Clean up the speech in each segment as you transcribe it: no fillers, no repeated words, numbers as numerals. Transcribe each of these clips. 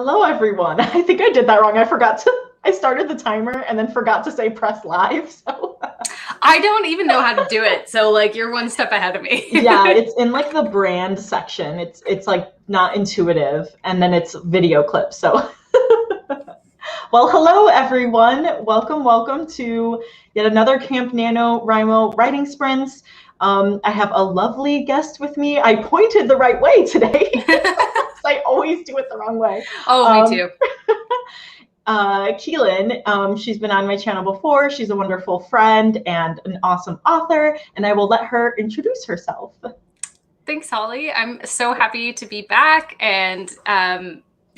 Hello, everyone. I think I did that wrong. I started the timer and then forgot to say press live. So I don't even know how to do it. So like you're one step ahead of me. yeah, it's in like the brand section. It's like not intuitive, and then it's video clips. So well, hello everyone. Welcome to yet another Camp NaNoWriMo writing sprints. I have a lovely guest with me. I pointed the right way today. I always do it the wrong way. Oh, me too. Keylin, she's been on my channel before. She's a wonderful friend and an awesome author, and I will let her introduce herself. Thanks, Holly. I'm so happy to be back, and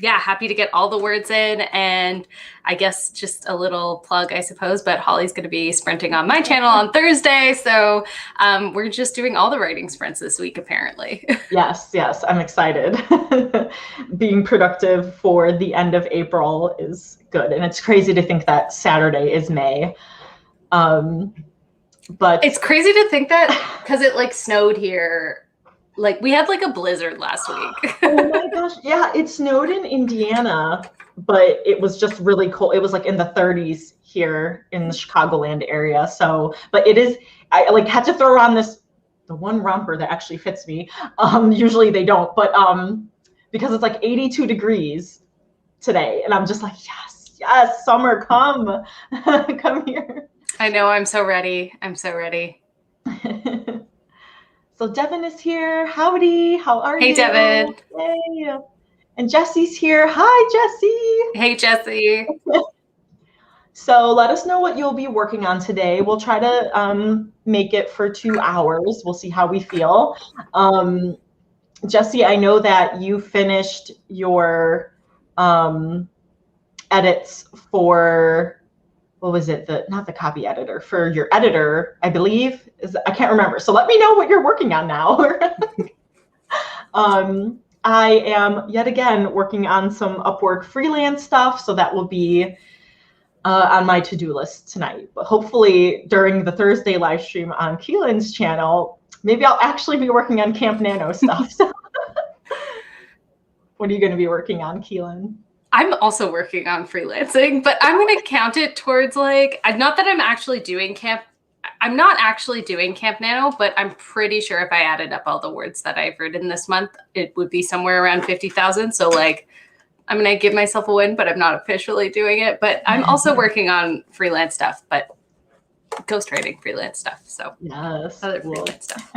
yeah, happy to get all the words in. And I guess just a little plug, I suppose, but Holly's going to be sprinting on my channel on Thursday. So we're just doing all the writing sprints this week, apparently. Yes, I'm excited. Being productive for the end of April is good. And it's crazy to think that Saturday is May. But it's crazy to think that because it like snowed here. Like we had like a blizzard last week. Oh my gosh. Yeah, it snowed in Indiana, but it was just really cold. It was like in the 30s here in the Chicagoland area. So, but I like had to throw on the one romper that actually fits me. Usually they don't, but because it's like 82 degrees today. And I'm just like, yes, summer, come here. I know, I'm so ready. So Devin is here. Howdy. How are you? Hey, Devin. Hey. And Jesse's here. Hi, Jesse. Hey, Jesse. So let us know what you'll be working on today. We'll try to make it for 2 hours. We'll see how we feel. Jesse, I know that you finished your edits for, what was it? Not the copy editor, for your editor, I believe. I can't remember. So let me know what you're working on now. I am yet again working on some Upwork freelance stuff. So that will be on my to-do list tonight. But hopefully during the Thursday live stream on Keylin's channel, maybe I'll actually be working on Camp Nano stuff. So what are you going to be working on, Keylin? I'm also working on freelancing, but I'm going to count it towards like, not that I'm not actually doing Camp Nano, but I'm pretty sure if I added up all the words that I've written this month, it would be somewhere around 50,000. So like, I'm going to give myself a win, but I'm not officially doing it. But I'm also working on freelance stuff, but ghostwriting freelance stuff. So yes, other freelance stuff.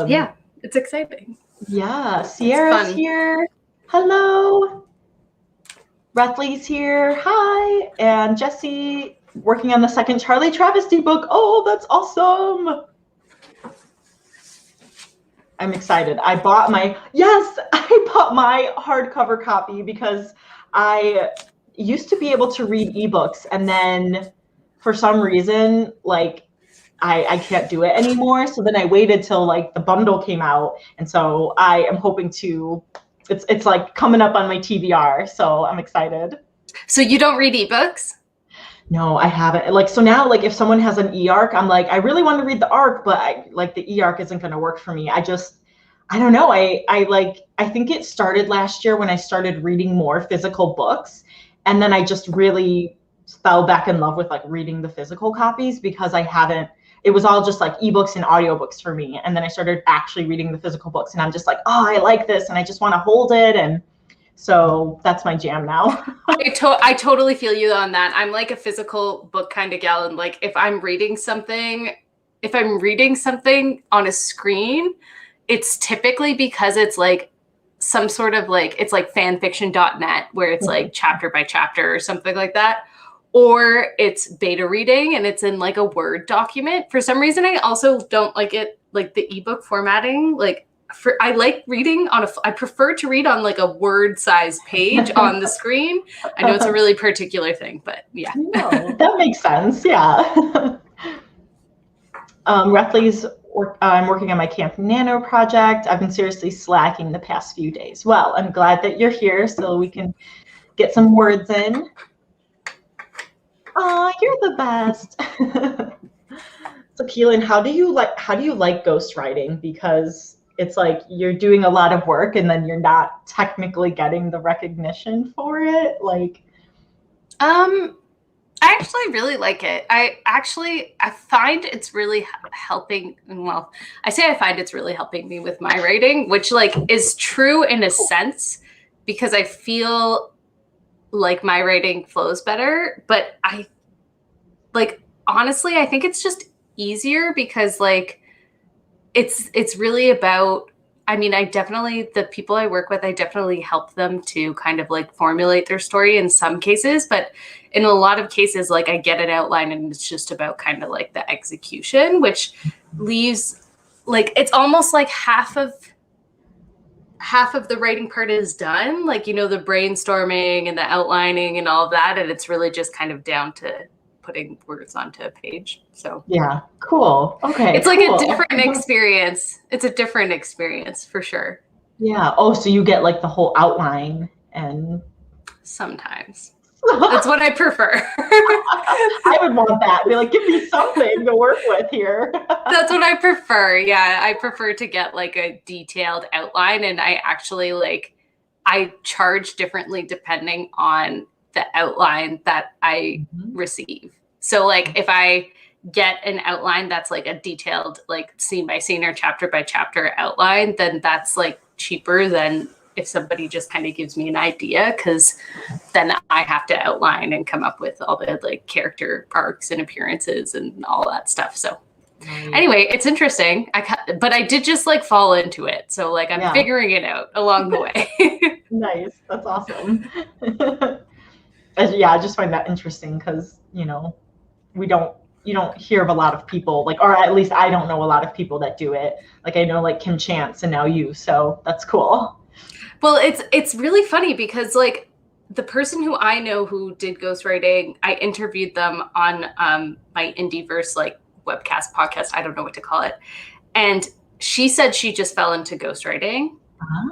Yeah, it's exciting. Yeah, Sierra's here. Hello. Rethley's here. Hi. And Jesse working on the second Charlie Travesty book. Oh, that's awesome. I'm excited. I bought my hardcover copy because I used to be able to read ebooks, and then for some reason, like I can't do it anymore. So then I waited till like the bundle came out. And so I am hoping to, it's like coming up on my TBR. So I'm excited. So you don't read ebooks? No, I haven't. Like, so now, like if someone has an e-arc, I'm like, I really want to read the arc, but the e-arc isn't going to work for me. I don't know. I think it started last year when I started reading more physical books. And then I just really fell back in love with like reading the physical copies because it was all just like ebooks and audiobooks for me. And then I started actually reading the physical books, and I'm just like, oh, I like this, and I just want to hold it. And so that's my jam now. I totally feel you on that. I'm like a physical book kind of gal. And like, if I'm reading something on a screen, it's typically because it's like some sort of like, it's like fanfiction.net where it's like chapter by chapter or something like that. Or it's beta reading and it's in like a Word document. For some reason, I also don't like it, like the ebook formatting. Like I like reading I prefer to read on like a Word size page on the screen. I know it's a really particular thing, but yeah. No, that makes sense. Yeah. Rethley's, I'm working on my Camp Nano project. I've been seriously slacking the past few days. Well, I'm glad that you're here so we can get some words in. Oh, you're the best. So Keylin, how do you like ghostwriting? Because it's like you're doing a lot of work and then you're not technically getting the recognition for it? Like, I actually really like it. I find it's really helping. Well, I say I find it's really helping me with my writing, which like is true in a sense because I feel like my writing flows better, but I like honestly, I think it's just easier because like it's really about I mean, I definitely the people I work with, I definitely help them to kind of like formulate their story in some cases, but in a lot of cases like I get an outline and it's just about kind of like the execution, which leaves like it's almost like half of the writing part is done, like the brainstorming and the outlining and all of that, and it's really just kind of down to putting words onto a page. So yeah, cool. Okay, it's like a cool. different experience. It's a different experience for sure. Yeah. Oh, so you get like the whole outline and Sometimes. That's what I prefer. I would want that. Be like, give me something to work with here. That's what I prefer. Yeah, I prefer to get like a detailed outline, and I actually I charge differently depending on the outline that I receive. So like if I get an outline that's like a detailed like scene by scene or chapter by chapter outline, then that's like cheaper than if somebody just kind of gives me an idea, because then I have to outline and come up with all the like character arcs and appearances and all that stuff. So anyway, it's interesting. But I did just like fall into it. So like I'm figuring it out along the way. Nice. That's awesome. Yeah, I just find that interesting because, you don't hear of a lot of people like, or at least I don't know a lot of people that do it. Like I know like Kim Chance and now you, so that's cool. Well, it's really funny because like the person who I know who did ghostwriting, I interviewed them on my Indieverse like webcast podcast. I don't know what to call it. And she said she just fell into ghostwriting.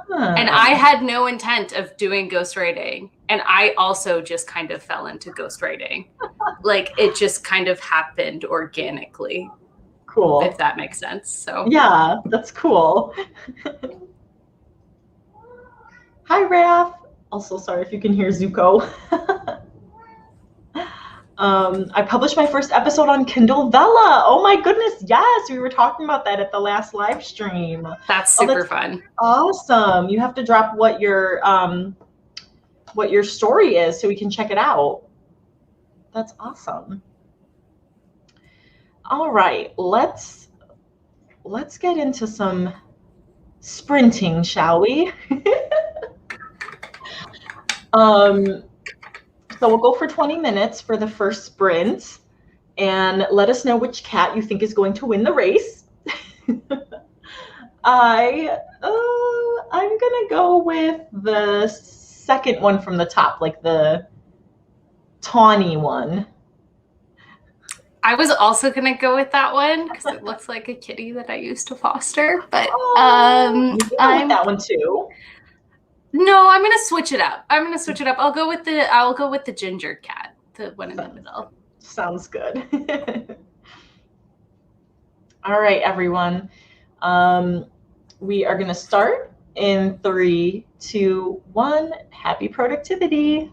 And I had no intent of doing ghostwriting. And I also just kind of fell into ghostwriting. Like it just kind of happened organically. Cool. If that makes sense. So yeah, that's cool. Hi, Raph. Also, sorry if you can hear Zuko. I published my first episode on Kindle Vella. Oh my goodness, yes, we were talking about that at the last live stream. That's super fun. Awesome. You have to drop what your story is so we can check it out. That's awesome. All right, let's get into some sprinting, shall we? So we'll go for 20 minutes for the first sprint, and let us know which cat you think is going to win the race. I'm gonna go with the second one from the top, like the tawny one. I was also gonna go with that one because it looks like a kitty that I used to foster. But you can go with that one too. No, I'm gonna switch it up. I'll go with the ginger cat, the one in the middle. Sounds good. All right, everyone. We are gonna start in 3, 2, 1. Happy productivity.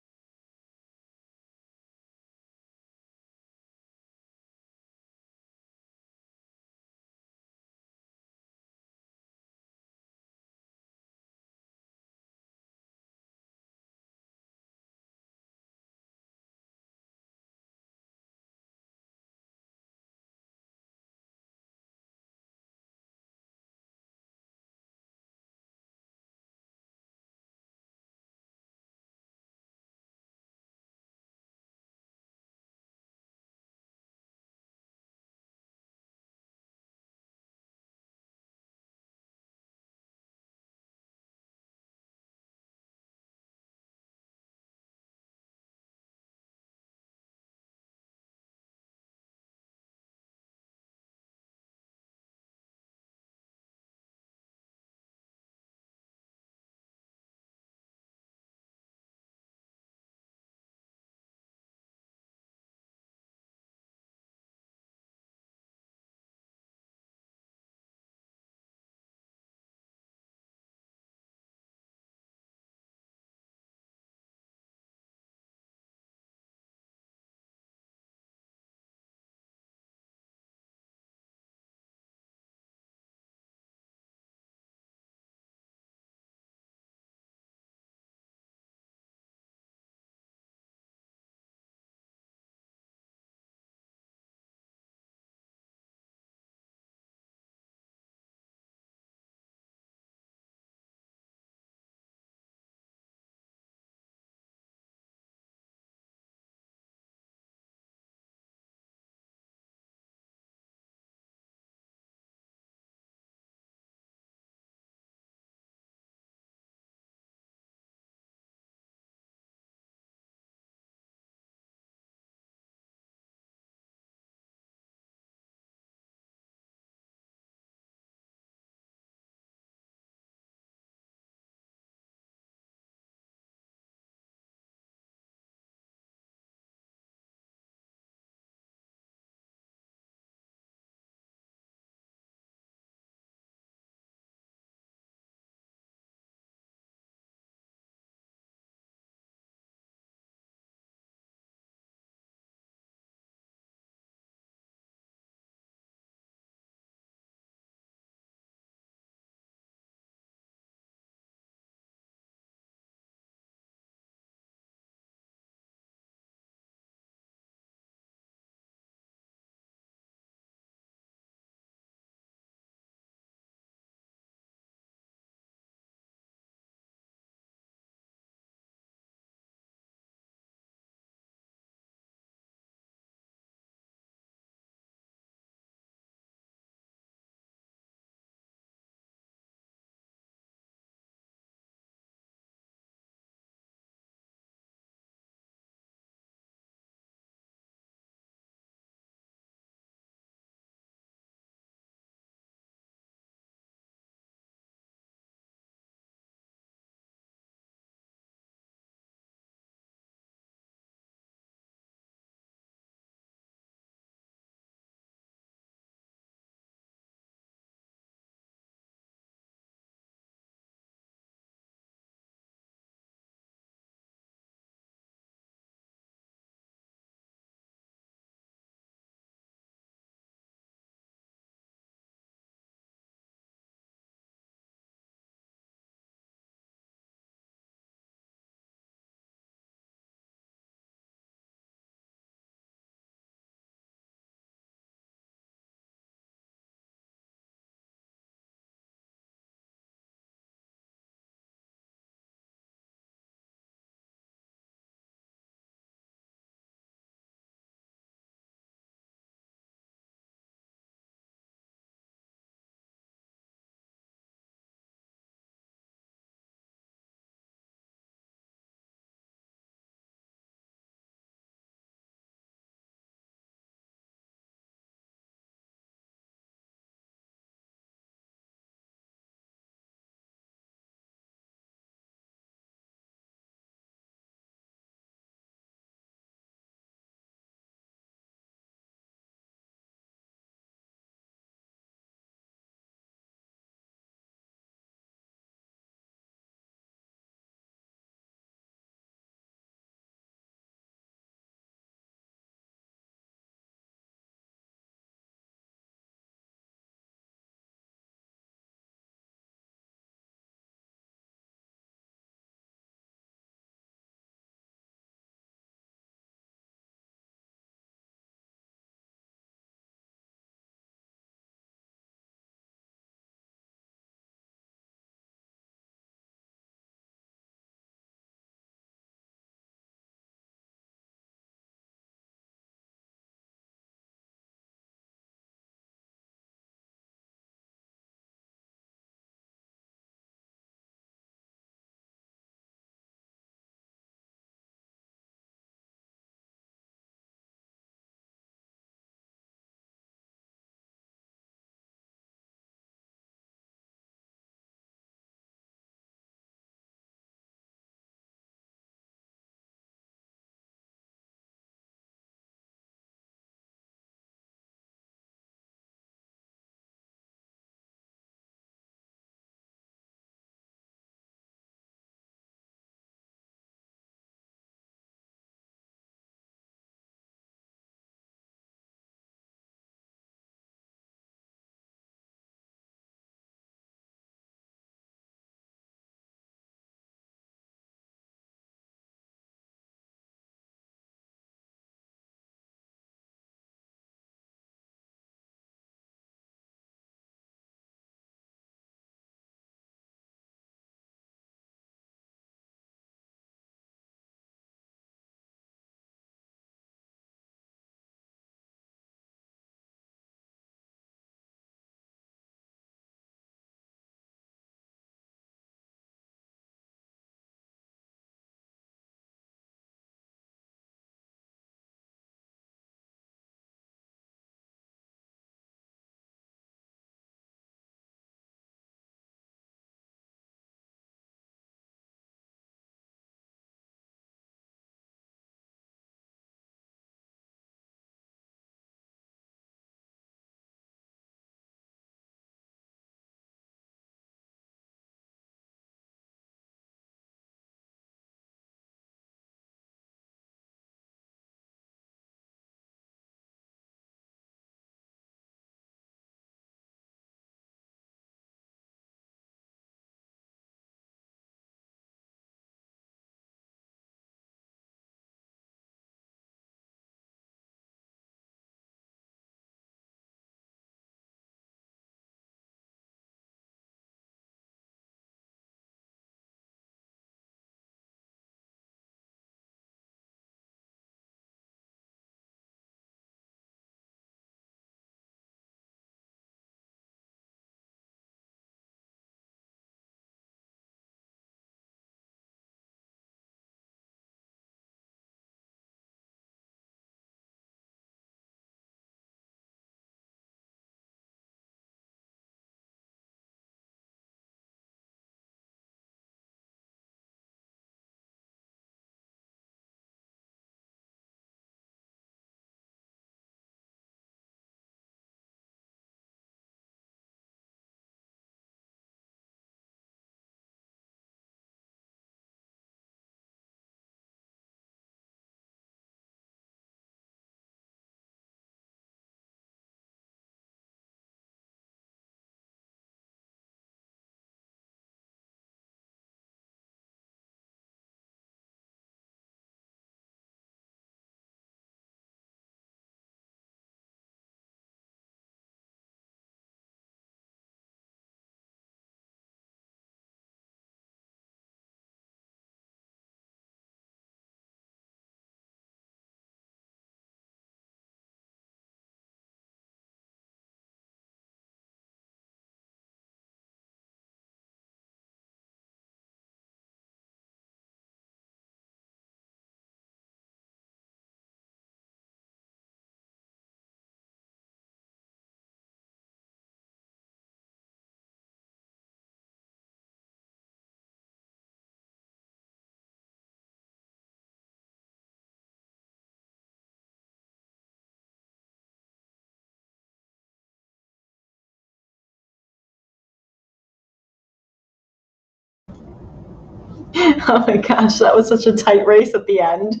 Oh my gosh, that was such a tight race at the end.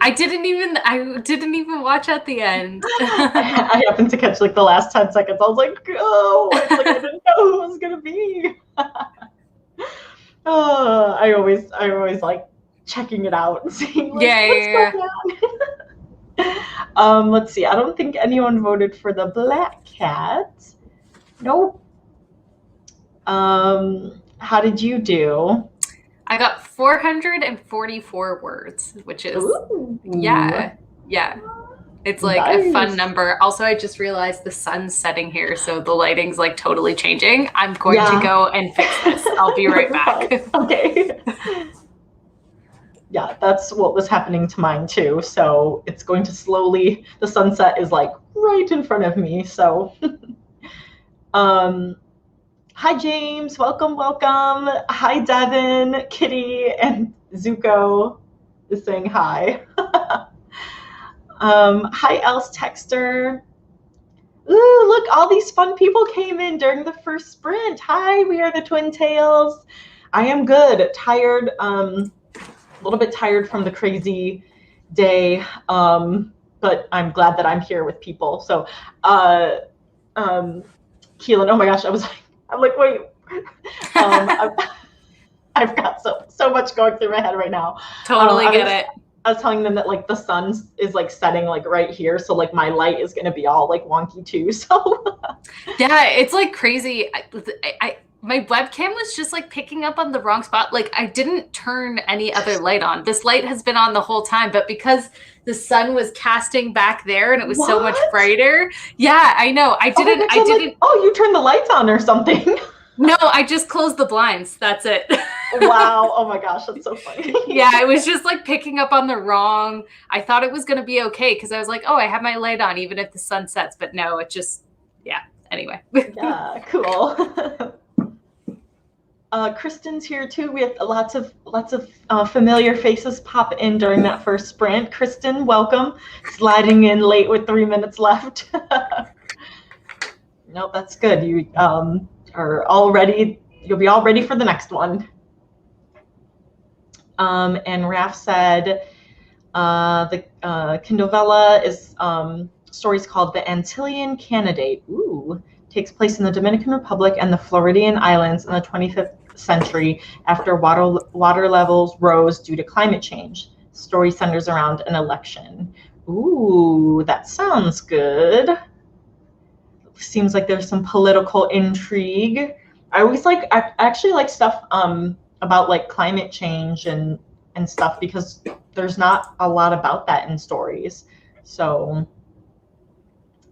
I didn't even watch at the end. I happened to catch like the last 10 seconds. I was like, oh, it's like I didn't know who it was gonna be. I always like checking it out and seeing like what's going on. Let's see. I don't think anyone voted for the black cat. Nope. How did you do? I got 444 words, which is yeah. It's like nice. A fun number. Also, I just realized the sun's setting here, so the lighting's like totally changing. I'm going to go and fix this. I'll be right back. Okay. Yeah, that's what was happening to mine too. So it's going to slowly, the sunset is like right in front of me. So hi James, welcome. Hi Devin, Kitty, and Zuko is saying hi. Hi Else Texter. Ooh, look, all these fun people came in during the first sprint. Hi, we are the Twin Tails. I am good, tired, a little bit tired from the crazy day, but I'm glad that I'm here with people. So, Keylin, oh my gosh, I'm like, wait. I've got so much going through my head right now. Totally get it. I was telling them that like the sun is like setting like right here, so like my light is gonna be all like wonky too. So yeah, it's like crazy. My webcam was just like picking up on the wrong spot. Like I didn't turn any other light on. This light has been on the whole time, but because the sun was casting back there and it was so much brighter. Yeah, I know. I didn't. Like, oh, you turned the lights on or something. No, I just closed the blinds. That's it. Wow. Oh my gosh, that's so funny. Yeah, it was just like picking up on the wrong. I thought it was going to be okay because I was like, oh, I have my light on even if the sun sets. But no, it just, yeah. Anyway. Yeah, cool. Kristen's here too. We have lots of familiar faces pop in during that first sprint. Kristen, welcome. Sliding in late with 3 minutes left. Nope, that's good. You are all ready. You'll be all ready for the next one. And Raf said the Kindovella is stories called The Antillean Candidate. Ooh, takes place in the Dominican Republic and the Floridian Islands in the 25th century after water levels rose due to climate change. Story centers around an election. Ooh, that sounds good. Seems like there's some political intrigue. I actually like stuff about like climate change and stuff because there's not a lot about that in stories. So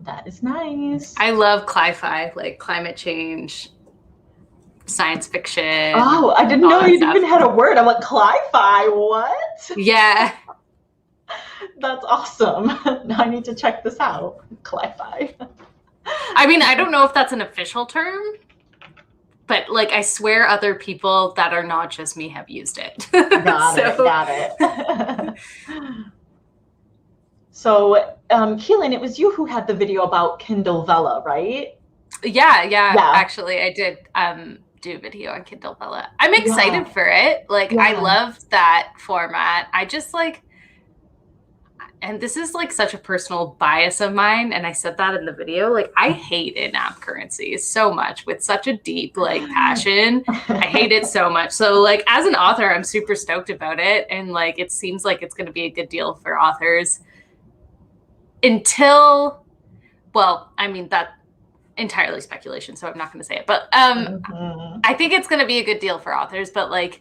that is nice. I love cli-fi, like climate change, science fiction. Oh, I didn't know you even had a word. I'm like, cli-fi, what? Yeah. That's awesome. Now I need to check this out. Cli-fi. I mean, I don't know if that's an official term, but like I swear other people that are not just me have used it. Got it. So, Keylin, it was you who had the video about Kindovella, right? Yeah. Actually, I did do a video on Kindovella. I'm excited for it. Like, I love that format. I just like, and this is like such a personal bias of mine, and I said that in the video, like I hate in-app currencies so much with such a deep like passion. I hate it so much. So like as an author, I'm super stoked about it, and like it seems like it's going to be a good deal for authors until, well, I mean that entirely speculation, so I'm not going to say it, but I think it's going to be a good deal for authors, but like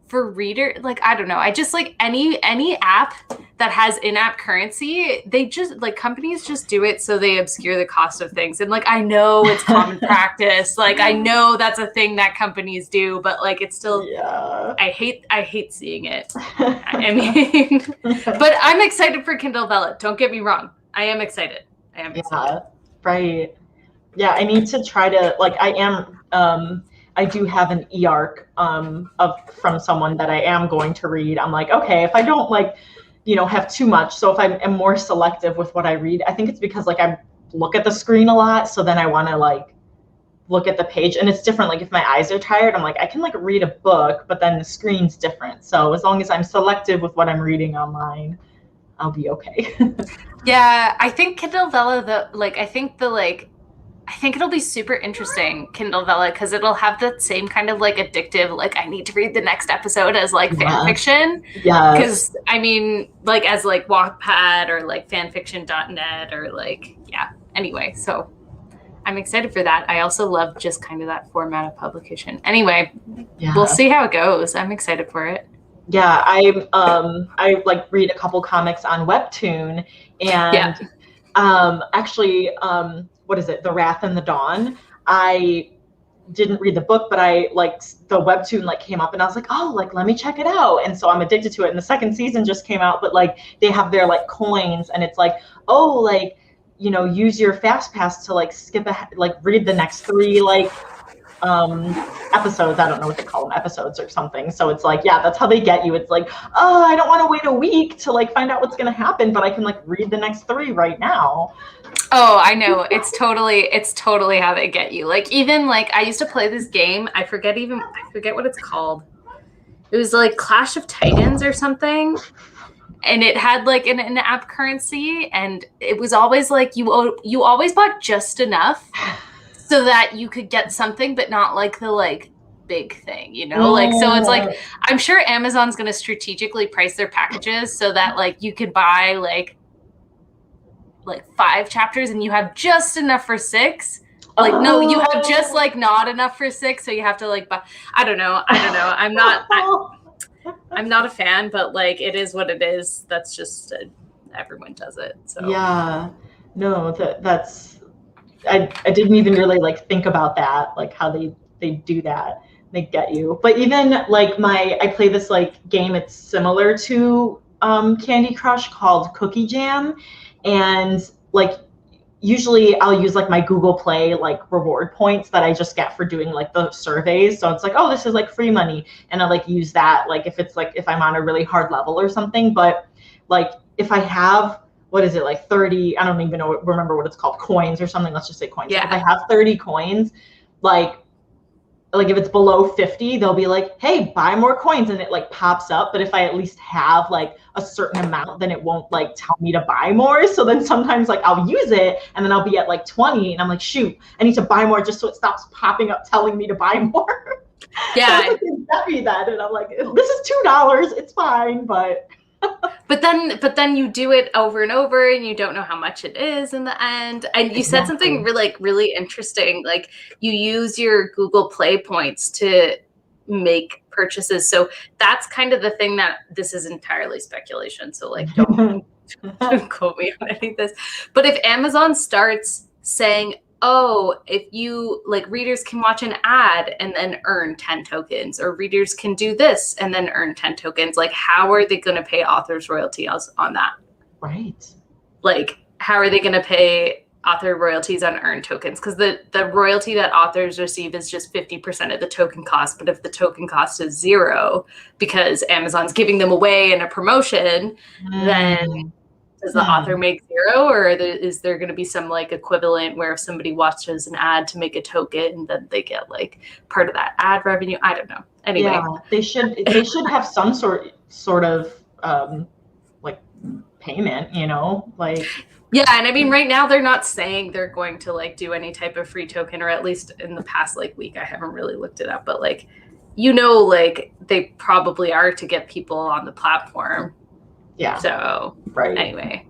for reader, like I don't know, I just like any app that has in-app currency, they just like companies just do it so they obscure the cost of things. And like I know it's common practice, like I know that's a thing that companies do, but like it's still I hate seeing it. I mean, but I'm excited for Kindovella. Don't get me wrong, I am excited. Yeah, right. Yeah, I need to try to like I do have an e-arc from someone that I am going to read. I'm like, okay, if I don't like, have too much. So if I am more selective with what I read, I think it's because like I look at the screen a lot. So then I want to like look at the page, and it's different. Like if my eyes are tired, I'm like, I can like read a book, but then the screen's different. So as long as I'm selective with what I'm reading online, I'll be okay. Yeah, I think Kindle Vella, I think it'll be super interesting, Kindle Vella, because it'll have that same kind of like addictive, like I need to read the next episode as like fan fiction. Yes. Because I mean, like as like Wattpad or like fanfiction.net or like, yeah. Anyway, so I'm excited for that. I also love just kind of that format of publication. Anyway, we'll see how it goes. I'm excited for it. Yeah, I like read a couple comics on Webtoon, and actually, what is it? The Wrath and the Dawn. I didn't read the book, but I like the Webtoon like came up, and I was like, oh, like let me check it out. And so I'm addicted to it. And the second season just came out, but like they have their like coins, and it's like, oh, like, you know, use your fast pass to like skip ahead, like read the next 3 like episodes. I don't know what they call them, episodes or something. So it's like, yeah, that's how they get you. It's like, oh, I don't want to wait a week to like find out what's going to happen, but I can like read the next 3 right now. Oh, I know. It's totally how they get you. Like even like I used to play this game. I forget what it's called. It was like Clash of Titans or something. And it had like an in-app currency, and it was always like you always bought just enough so that you could get something, but not like the like big thing, you know? Like, so it's like, I'm sure Amazon's going to strategically price their packages so that like you could buy like 5 chapters and you have just enough for 6. Like, no, you have just like not enough for 6. So you have to like buy, I don't know. I'm not a fan, but like, it is what it is. That's just, everyone does it. So yeah, no, that's, I didn't even really like think about that, like how they do that. They get you. But even like I play this like game, it's similar to Candy Crush, called Cookie Jam. And like usually I'll use like my Google Play like reward points that I just get for doing like the surveys. So it's like, oh, this is like free money. And I like use that like if it's like if I'm on a really hard level or something. But like if I have, what is it, like 30, I don't even remember what it's called, coins or something. Let's just say coins. Yeah. If I have 30 coins, like if it's below 50, they'll be like, hey, buy more coins, and it like pops up. But if I at least have like a certain amount, then it won't like tell me to buy more. So then sometimes like I'll use it and then I'll be at like 20 and I'm like, shoot, I need to buy more just so it stops popping up telling me to buy more. Yeah. So get me that. And I'm like, this is $2, it's fine, but But then you do it over and over and you don't know how much it is in the end. And you said something really interesting. Like you use your Google Play points to make purchases. So that's kind of the thing that this is entirely speculation. So like don't quote me on any of this. But if Amazon starts saying, oh, if you like readers can watch an ad and then earn 10 tokens, or readers can do this and then earn 10 tokens, like how are they going to pay authors royalties on that? Right. Like how are they going to pay author royalties on earned tokens? Because the royalty that authors receive is just 50% of the token cost. But if the token cost is 0 because Amazon's giving them away in a promotion, then does the author make 0, or is there going to be some like equivalent where if somebody watches an ad to make a token, then they get like part of that ad revenue? I don't know. Anyway, yeah, they should have some sort of like payment, you know, like. Yeah, and I mean, right now they're not saying they're going to like do any type of free token, or at least in the past like week, I haven't really looked it up, but like, you know, like they probably are to get people on the platform. Yeah. So right. Anyway,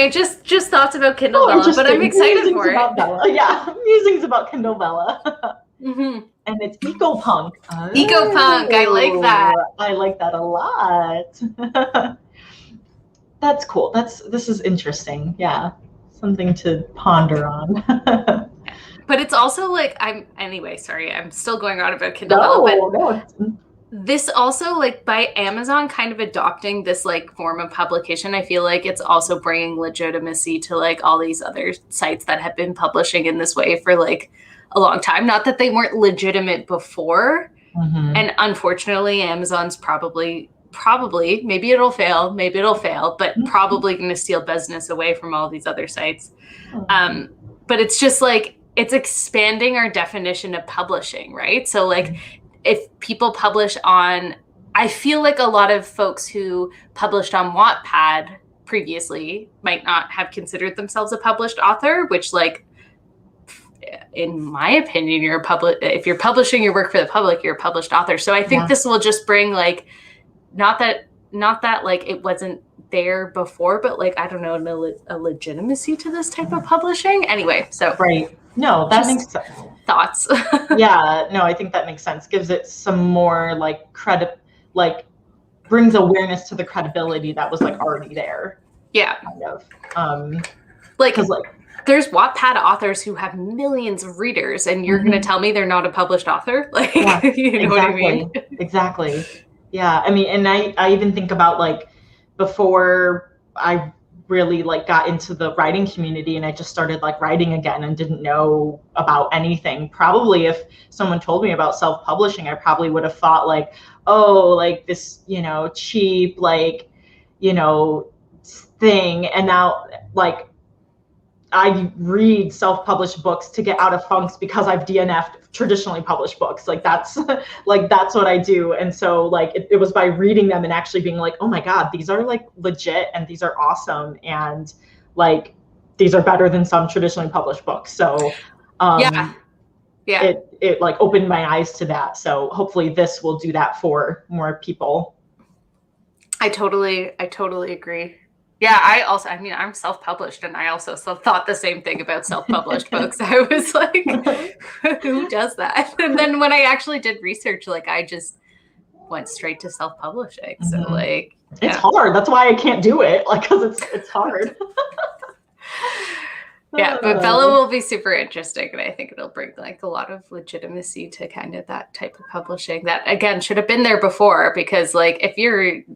just thoughts about Kindle Vella, but I'm excited for it. Bella. Yeah, musings about Kindle Vella. And it's EcoPunk. Oh, EcoPunk, I like that. I like that a lot. That's cool. This is interesting. Yeah, something to ponder on. But it's also like I'm still going on about Kindle Vella, but this also, like, by Amazon kind of adopting this like form of publication, I feel like it's also bringing legitimacy to like all these other sites that have been publishing in this way for like a long time. Not that they weren't legitimate before. And unfortunately, Amazon's probably, maybe it'll fail, but probably going to steal business away from all these other sites. But it's just like, it's expanding our definition of publishing, right? So like if people publish on, I feel like a lot of folks who published on Wattpad previously might not have considered themselves a published author, which like, in my opinion, if you're publishing your work for the public, you're a published author. So I think this will just bring like, not that like it wasn't there before, but like, I don't know, a legitimacy to this type of publishing. Anyway, so. Right. No, that makes sense. Thoughts. Yeah, no, I think that makes sense. Gives it some more like like brings awareness to the credibility that was like already there. Yeah. Kind of. Like there's Wattpad authors who have millions of readers, and you're going to tell me they're not a published author? Like, yeah, you know what I mean? Exactly. Yeah. I mean, and I even think about like before I really like got into the writing community and I just started like writing again and didn't know about anything. Probably if someone told me about self-publishing, I probably would have thought like, oh, like this, you know, cheap, like, you know, thing. And now like I read self-published books to get out of funks because I've DNF'd traditionally published books. Like that's what I do. And so like it was by reading them and actually being like, oh my God, these are like legit and these are awesome. And like, these are better than some traditionally published books. So yeah. It like opened my eyes to that. So hopefully this will do that for more people. I totally agree. Yeah, I mean, I'm self-published, and I also thought the same thing about self-published books. I was like, who does that? And then when I actually did research, like I just went straight to self-publishing. So like, it's hard. That's why I can't do it. Like, cause it's hard. Yeah, but Bella will be super interesting, and I think it'll bring like a lot of legitimacy to kind of that type of publishing that again should have been there before, because like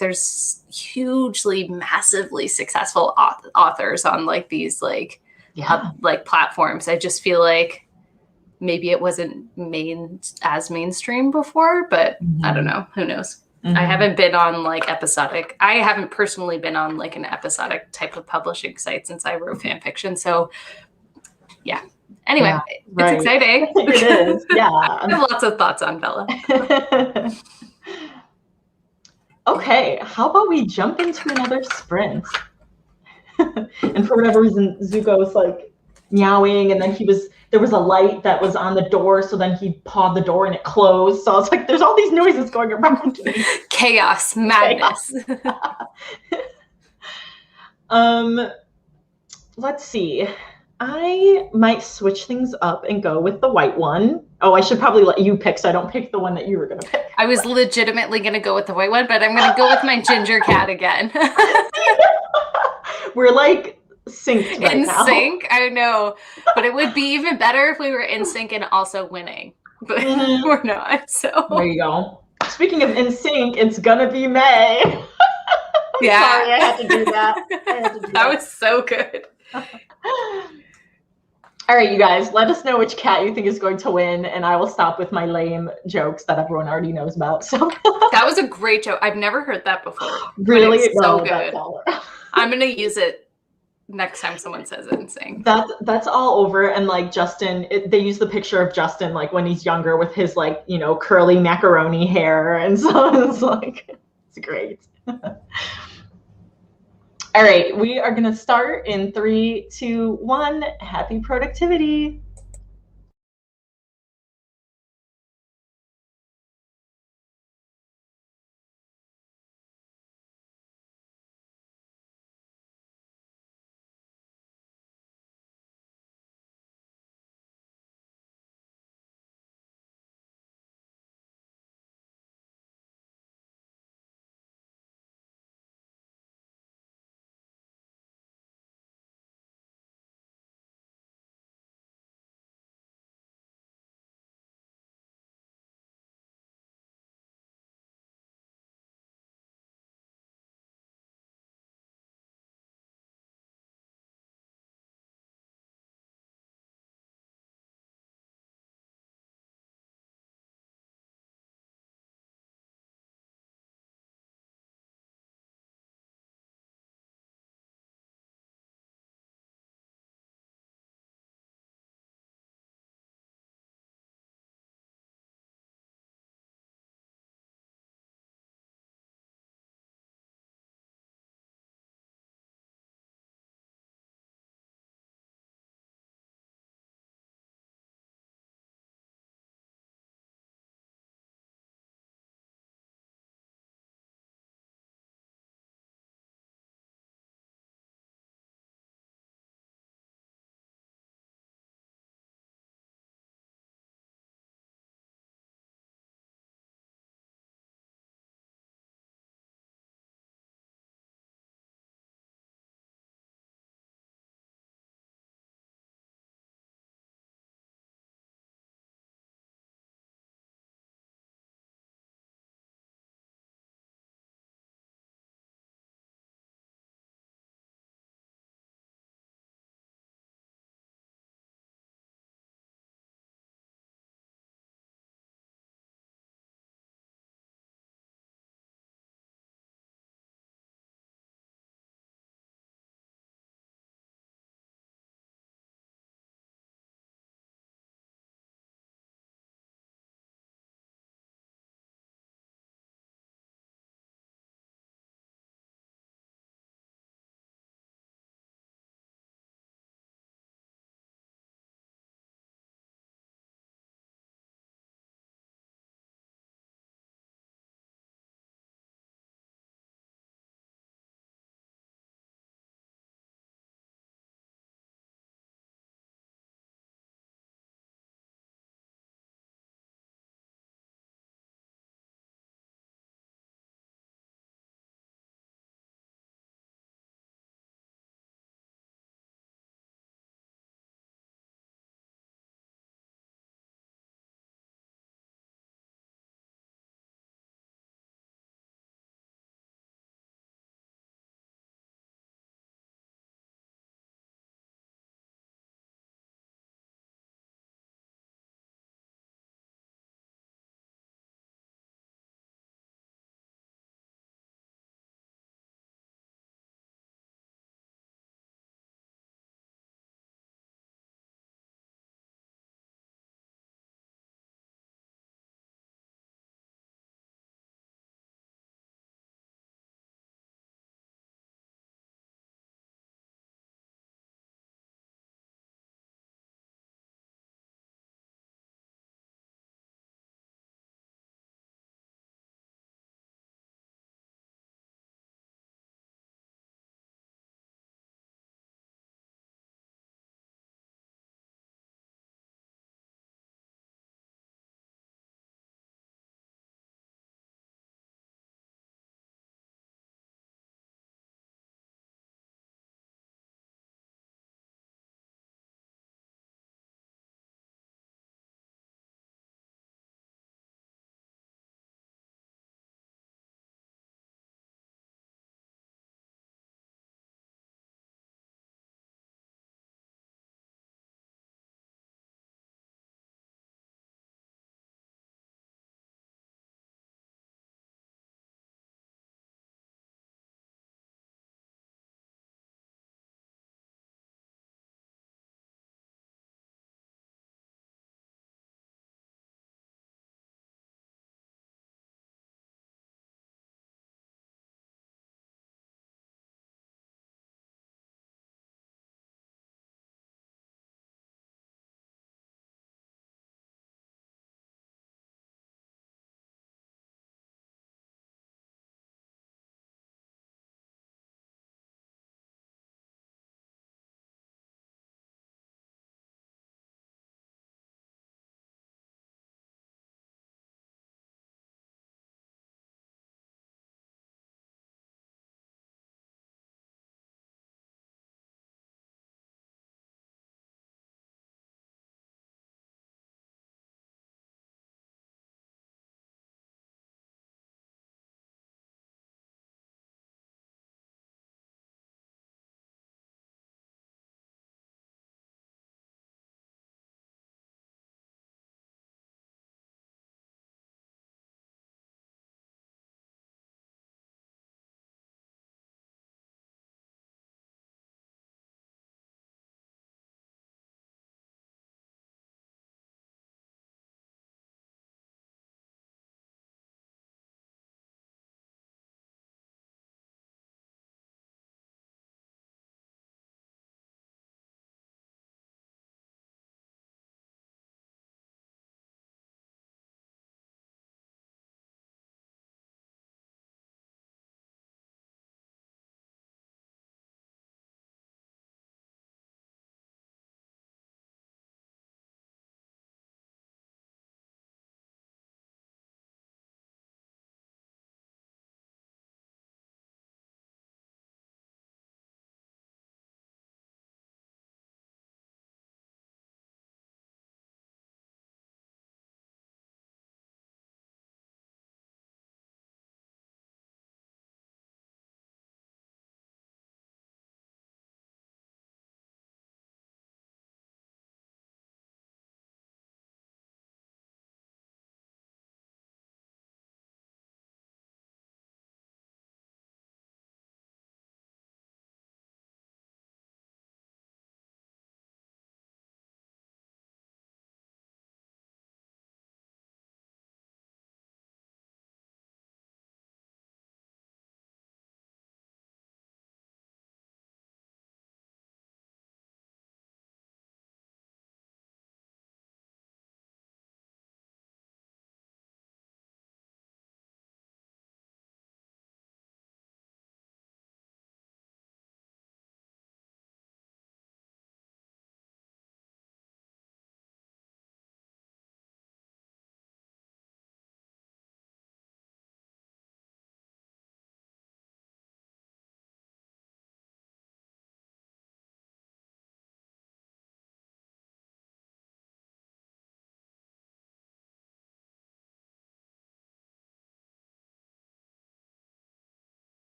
there's hugely massively successful authors on like these like like platforms. I just feel like maybe it wasn't as mainstream before, but I don't know, who knows. I haven't been on like episodic. I haven't personally been on like an episodic type of publishing site since I wrote fan fiction. So yeah. Anyway, it's exciting. It is. Yeah. I have lots of thoughts on Bella. Okay. How about we jump into another sprint? And for whatever reason, Zuko's like meowing, and then there was a light that was on the door, so then he pawed the door and it closed. So it's like there's all these noises going around me. Chaos, madness. Let's see. I might switch things up and go with the white one. Oh, I should probably let you pick so I don't pick the one that you were going to pick. I was legitimately going to go with the white one, but I'm going to go with my ginger cat again. We're like synced right in now. sync, I know. But it would be even better if we were in sync and also winning. But we're not, so. There you go. Speaking of in sync, it's going to be May. Yeah. Sorry, I had to do that. That was so good. All right, you guys, let us know which cat you think is going to win, and I will stop with my lame jokes that everyone already knows about. So that was a great joke. I've never heard that before. Really? It's so good. I'm going to use it next time someone says it and sing. That's all over. And like Justin, they use the picture of Justin like when he's younger with his like, you know, curly macaroni hair. And so it's like, it's great. All right, we are going to start in 3, 2, 1. Happy productivity.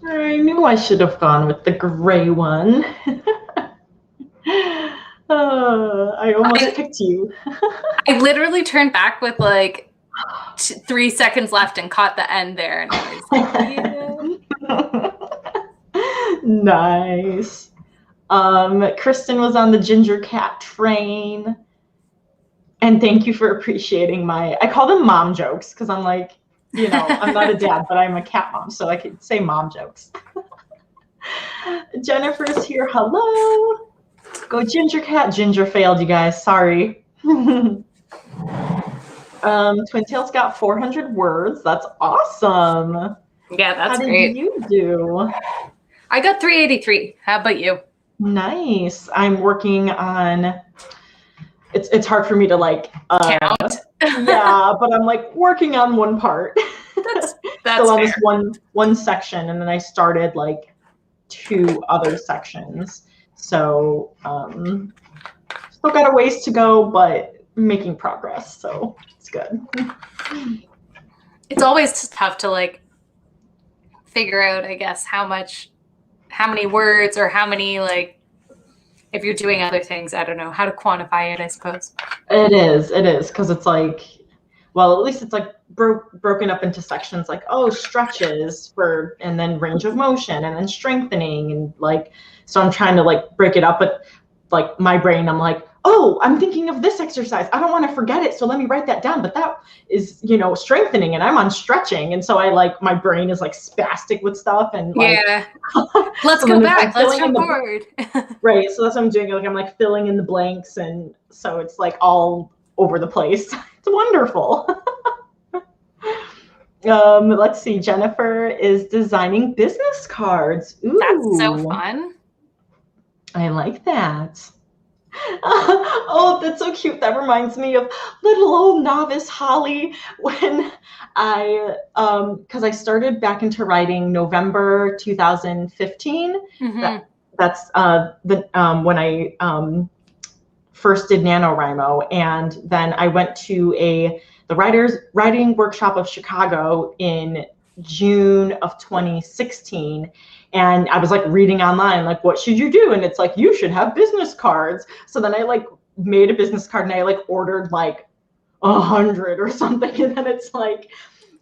I knew I should have gone with the gray one. I almost picked you. I literally turned back with like 3 seconds left and caught the end there, and I was like, yeah. Nice. Kristen was on the ginger cat train. And thank you for appreciating I call them mom jokes because I'm like, I'm not a dad, but I'm a cat mom, so I could say mom jokes. Jennifer's here. Hello. Go ginger cat. Ginger failed, you guys. Sorry. Twin Tails got 400 words. That's awesome. Yeah, that's great. How did you do? I got 383. How about you? Nice. I'm working on. It's hard for me to like count. Yeah, but I'm like working on one part. That's still on this one section, and then I started like 2 other sections. So still got a ways to go, but making progress. So it's good. It's always tough to like figure out, I guess, how many words or how many like. If you're doing other things, I don't know how to quantify it, I suppose. It is, because it's like, well, at least it's like broken up into sections like, oh, stretches and then range of motion and then strengthening. And like, so I'm trying to like break it up, but like my brain, I'm like, oh, I'm thinking of this exercise. I don't want to forget it. So let me write that down. But that is, strengthening, and I'm on stretching. And so my brain is like spastic with stuff. And like, yeah, let's go back. Let's jump forward. Right. So that's what I'm doing. Like, I'm like filling in the blanks. And so it's like all over the place. It's wonderful. Let's see. Jennifer is designing business cards. Ooh. That's so fun. I like that. Oh, that's so cute. That reminds me of little old novice Holly when because I started back into writing November 2015. Mm-hmm. That's when I first did NaNoWriMo, and then I went to the writing workshop of Chicago in June of 2016. And I was like reading online, like, what should you do? And it's like, you should have business cards. So then I like made a business card, and I like ordered like 100 or something. And then it's like,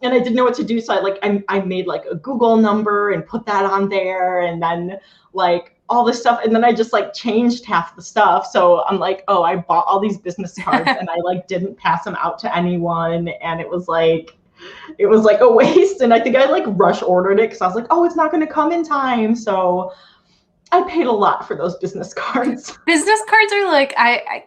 and I didn't know what to do. So I made like a Google number and put that on there, and then like all this stuff. And then I just like changed half the stuff. So I'm like, oh, I bought all these business cards and I like didn't pass them out to anyone. And it was like a waste. And I think I like rush ordered it because I was like, oh, it's not going to come in time. So I paid a lot for those business cards. Business cards are like, I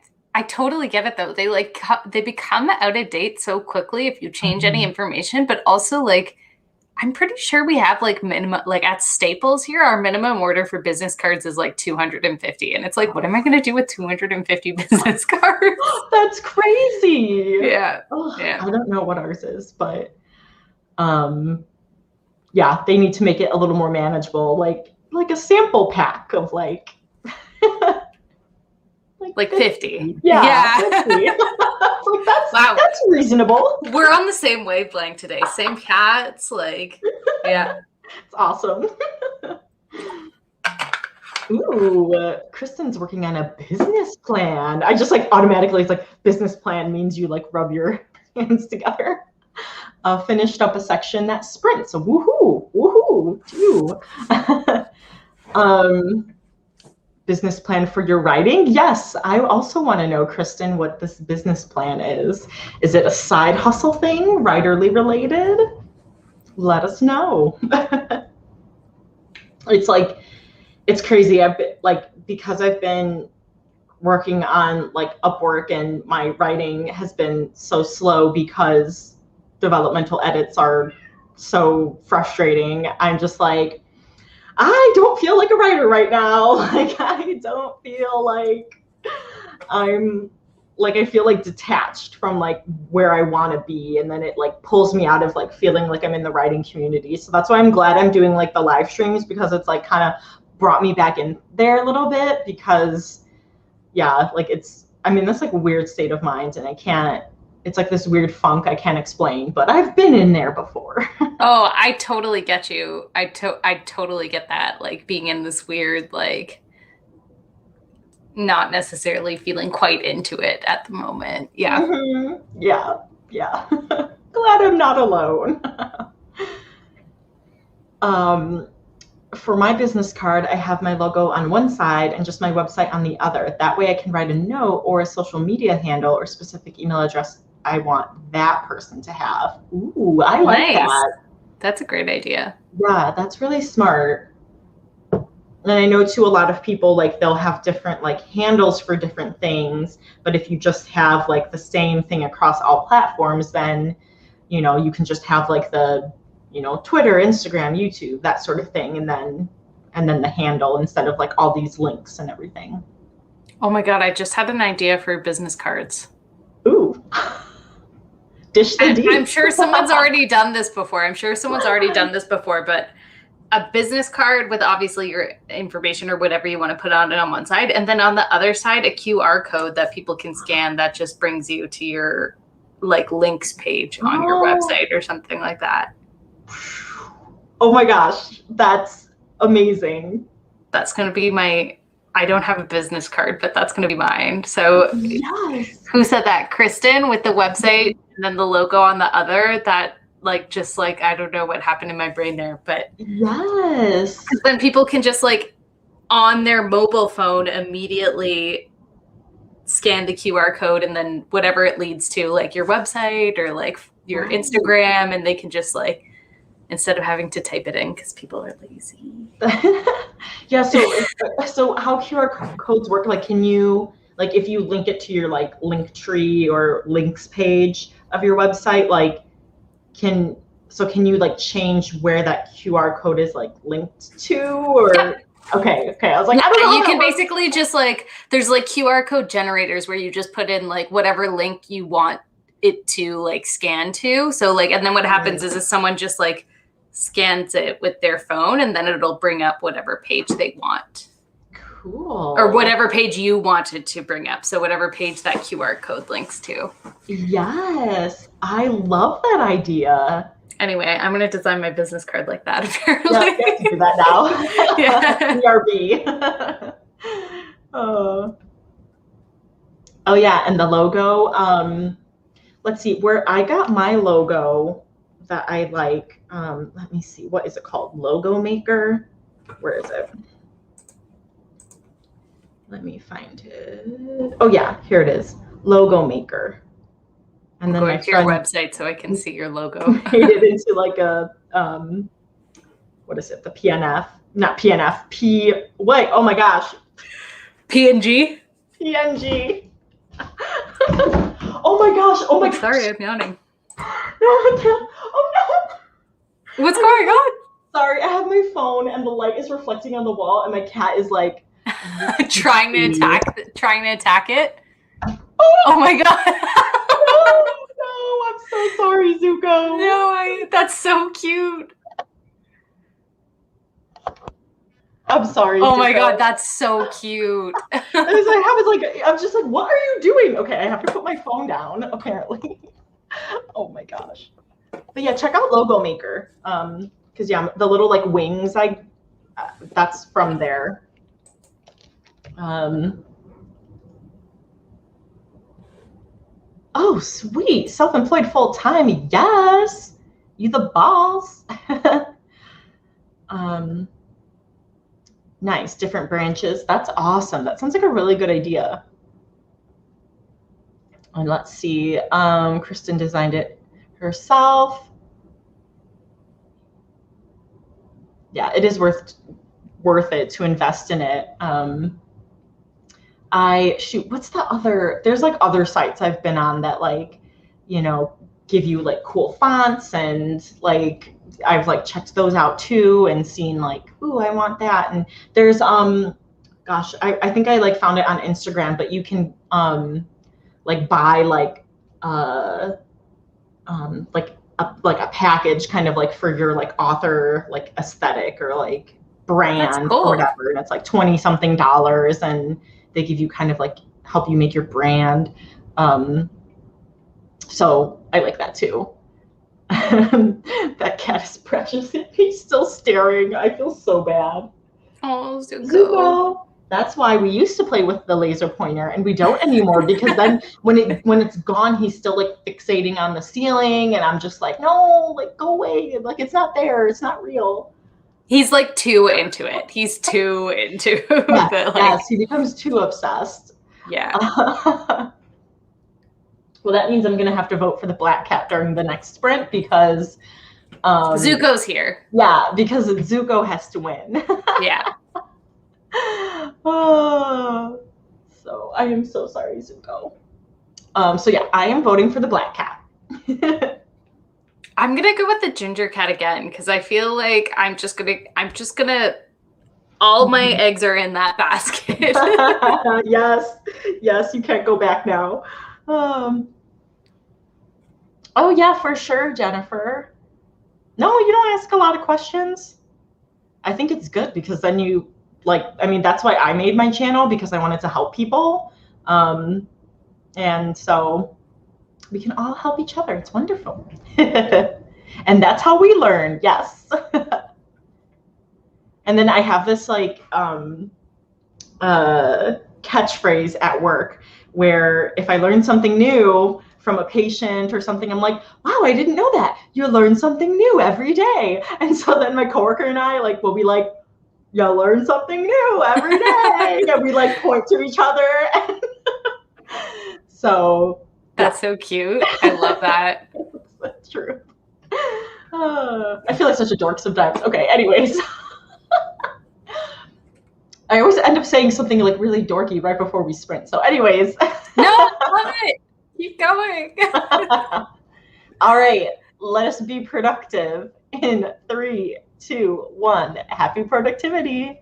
totally get it though. They become out of date so quickly if you change any information, but also like, I'm pretty sure we have like minimum, like at Staples here, our minimum order for business cards is like 250. And it's like, what am I going to do with 250 business cards? That's crazy. Yeah. Yeah. I don't know what ours is, but yeah, they need to make it a little more manageable. Like a sample pack of like 50. Yeah. 50. That's reasonable. We're on the same wavelength today. Same cats. Like, yeah. It's awesome. Ooh, Kristen's working on a business plan. I just like automatically, it's like business plan means you like rub your hands together. Finished up a section that sprints. So woohoo, too. Business plan for your writing? Yes, I also want to know, Kristen, what this business plan is. Is it a side hustle thing, writerly related? Let us know. It's crazy. Because I've been working on like Upwork, and my writing has been so slow because developmental edits are so frustrating. I'm just like, I don't feel like a writer right now. Like, I don't feel like I feel like detached from like where I want to be. And then it like pulls me out of like feeling like I'm in the writing community. So that's why I'm glad I'm doing like the live streams, because it's like kind of brought me back in there a little bit, because yeah, like that's like a weird state of mind, and I can't it's like this weird funk I can't explain, but I've been in there before. Oh, I totally get you. I totally get that. Like being in this weird, like not necessarily feeling quite into it at the moment. Yeah. Mm-hmm. Yeah. Glad I'm not alone. For my business card, I have my logo on one side and just my website on the other. That way I can write a note or a social media handle or specific email address I want that person to have. Ooh, I like that. That's a great idea. Yeah, that's really smart. And I know too, a lot of people, like, they'll have different like handles for different things, but if you just have like the same thing across all platforms, then, you know, you can just have like the, you know, Twitter, Instagram, YouTube, that sort of thing, and then the handle instead of like all these links and everything. Oh my God, I just had an idea for business cards. Ooh. Dish the deed. I'm sure someone's already done this before. But a business card with obviously your information or whatever you want to put on it on one side, and then on the other side, a QR code that people can scan that just brings you to your like links page on your website or something like that. Oh my gosh, that's amazing. That's going to be I don't have a business card, but that's going to be mine. So yes. Who said that? Kristen with the website and then the logo on the other. That like, just like, I don't know what happened in my brain there, but yes. Because then people can just like on their mobile phone immediately scan the QR code and then whatever it leads to, like your website or like your Instagram, and they can just like, instead of having to type it in because people are lazy. Yeah. So how QR codes work? Like, can you, like, if you link it to your like link tree or links page of your website, like, can you like change where that QR code is like linked to, or? Yeah. Okay. I was like, I don't know. You can basically just like, there's like QR code generators where you just put in like whatever link you want it to like scan to. So like, and then what happens is someone just like scans it with their phone, and then it'll bring up whatever page they want. Cool. Or whatever page you wanted to bring up. So whatever page that QR code links to. Yes. I love that idea. Anyway, I'm going to design my business card like that, apparently. Yeah, you have to do that now. Yeah. BRB. Oh, yeah. And the logo. Let's see, where I got my logo that I like. Let me see. What is it called? Logo Maker. Where is it? Let me find it. Oh, yeah. Here it is. Logo Maker. And then go to your website so I can see your logo. Made it into like a what is it? The PNF? Not PNF. Wait. Oh my gosh. PNG. PNG. Oh my gosh. Oh my gosh. Sorry, I'm yawning. Oh no. What's going on? Sorry, I have my phone and the light is reflecting on the wall, and my cat is like trying to attack it. Oh my god. No, I'm so sorry, Zuko. No, that's so cute. I'm sorry. Oh Zuko. my god, that's so cute. I'm just like, what are you doing? Okay, I have to put my phone down, apparently. Oh my gosh. But yeah, check out Logo Maker. Because yeah, the little like wings, that's from there. Oh, sweet. Self-employed full-time. Yes. You the boss. Nice. Different branches. That's awesome. That sounds like a really good idea. And let's see. Kristen designed it herself. Yeah, it is worth it to invest in it. What's the other, there's like other sites I've been on that like, you know, give you like cool fonts, and like I've like checked those out too and seen like, ooh, I want that. And there's gosh, I think I like found it on Instagram, but you can like buy like a package kind of like for your like author like aesthetic or like brand cool. Or whatever, and it's like $20-something, and they give you kind of like help you make your brand. So I like that too. That cat is precious. He's still staring. I feel so bad. Oh, Zuko. Zuko. That's why we used to play with the laser pointer and we don't anymore, because then when it's gone, he's still like fixating on the ceiling and I'm just like, no, like go away. Like it's not there. It's not real. He's like too into it. He's too into Yes, the like. yes, he becomes too obsessed. Yeah. Well, that means I'm gonna have to vote for the black cat during the next sprint because Zuko's here. yeah, because Zuko has to win. Yeah. Oh, so I am so sorry, Zuko. So yeah, I am voting for the black cat. I'm gonna go with the ginger cat again because I feel like I'm just gonna all my eggs are in that basket. Yes, yes, you can't go back now. Oh yeah, for sure, Jennifer. No, you don't ask a lot of questions. I think it's good because then you like, I mean, that's why I made my channel, because I wanted to help people. And so we can all help each other. It's wonderful. And that's how we learn. Yes. And then I have this like catchphrase at work where if I learn something new from a patient or something, I'm like, wow, I didn't know that. You learn something new every day. And so then my coworker and I like will be like, you learn something new every day. And we like point to each other. So That's so cute. I love that. that's true. I feel like such a dork sometimes. Okay, anyways. I always end up saying something like really dorky right before we sprint. So anyways. No, love it. Keep going. All right, let us be productive in 3, 2, 1. Happy productivity.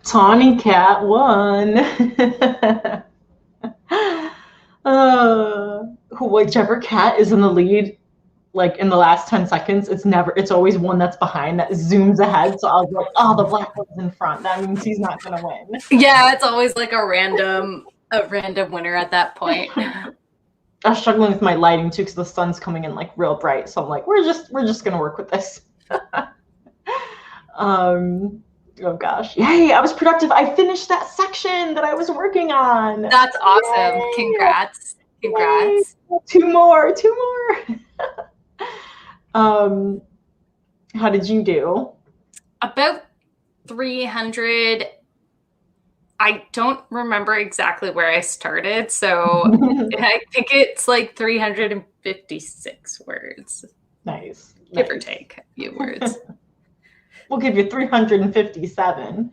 Tawny Cat won. Whichever cat is in the lead, like in the last 10 seconds, it's always one that's behind that zooms ahead. So I was like, oh, the black one's in front. That means he's not going to win. Yeah, it's always like a random winner at that point. I was struggling with my lighting too because the sun's coming in like real bright. So I'm like, we're just going to work with this. Oh gosh. Yay, I was productive. I finished that section that I was working on. That's awesome. Yay. Congrats. Congrats. Yay. Two more. How did you do? About 300. I don't remember exactly where I started, so I think it's like 356 words. Nice. Give or take a few words. We'll give you 357.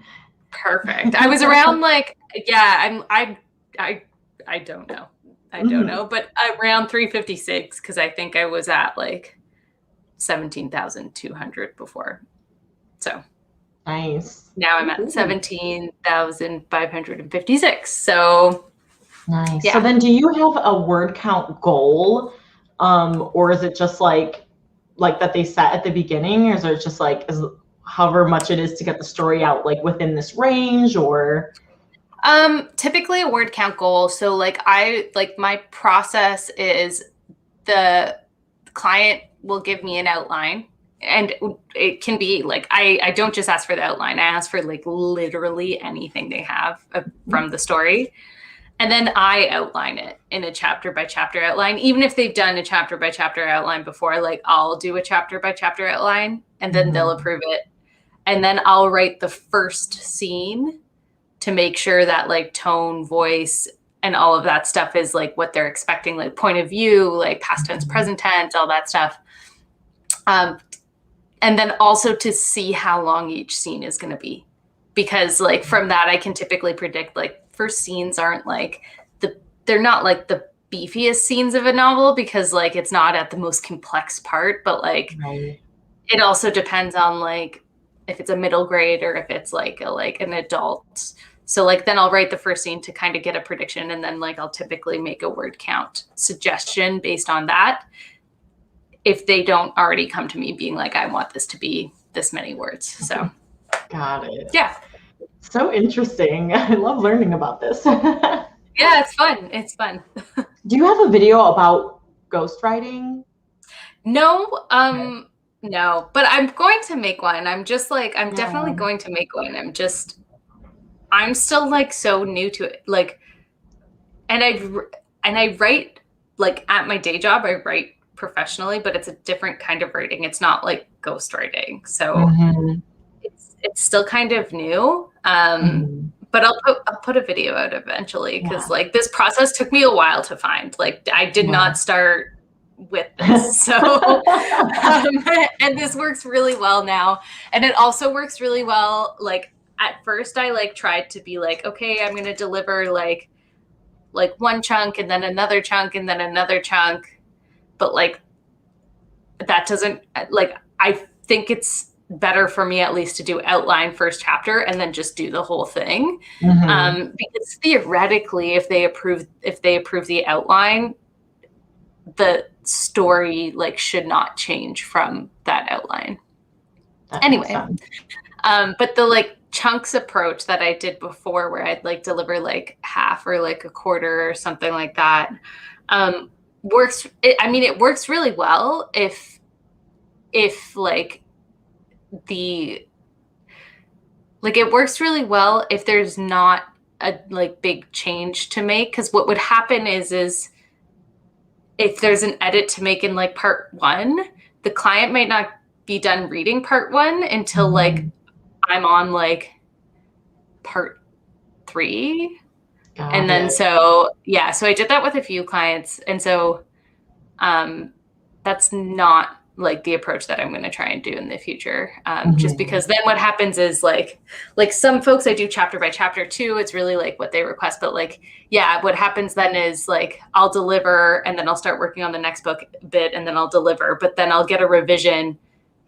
Perfect. I was around like, yeah, I don't know. I don't know, but around 356 because I think I was at like 17,200 before. So nice. Now I'm at 17,556. So nice. Yeah. So then do you have a word count goal? Or is it just like that they set at the beginning, or is it just like however much it is to get the story out like within this range, or? Typically a word count goal. So like my process is the client will give me an outline, and it can be like, I don't just ask for the outline. I ask for like literally anything they have from the story. And then I outline it in a chapter by chapter outline. Even if they've done a chapter by chapter outline before, like I'll do a chapter by chapter outline and then they'll approve it. And then I'll write the first scene to make sure that like tone, voice, and all of that stuff is like what they're expecting, like point of view, like past tense, present tense, all that stuff. And then also to see how long each scene is going to be. Because like from that, I can typically predict like first scenes aren't like they're not like the beefiest scenes of a novel because like it's not at the most complex part, but like it also depends on like if it's a middle grade or if it's like an adult. So like then I'll write the first scene to kind of get a prediction, and then like I'll typically make a word count suggestion based on that if they don't already come to me being like, I want this to be this many words. So got it. Yeah. So interesting. I love learning about this. Yeah, it's fun. It's fun. Do you have a video about ghostwriting? No, no, but I'm going to make one. I'm just like, I'm definitely going to make one. I'm still like so new to it. Like, and I write like at my day job, I write professionally, but it's a different kind of writing. It's not like ghostwriting. So it's still kind of new. But I'll put a video out eventually because like this process took me a while to find. Like I did not start with this. So and this works really well now. And it also works really well. Like at first I like tried to be like, okay, I'm gonna deliver like one chunk and then another chunk and then another chunk. But like that doesn't like, I think it's better for me at least to do outline first chapter and then just do the whole thing. Because theoretically, if they approve the outline, the story like should not change from that outline. Anyway, but the like chunks approach that I did before where I'd like deliver like half or like a quarter or something like that works. It works really well if like it works really well if there's not a like big change to make, because what would happen is if there's an edit to make in like part 1, the client might not be done reading part 1 until like I'm on like part 3. And then so I did that with a few clients, and so that's not like the approach that I'm going to try and do in the future. Just because then what happens is like some folks I do chapter by chapter too. It's really like what they request. But like, yeah, what happens then is like, I'll deliver and then I'll start working on the next book bit and then I'll deliver, but then I'll get a revision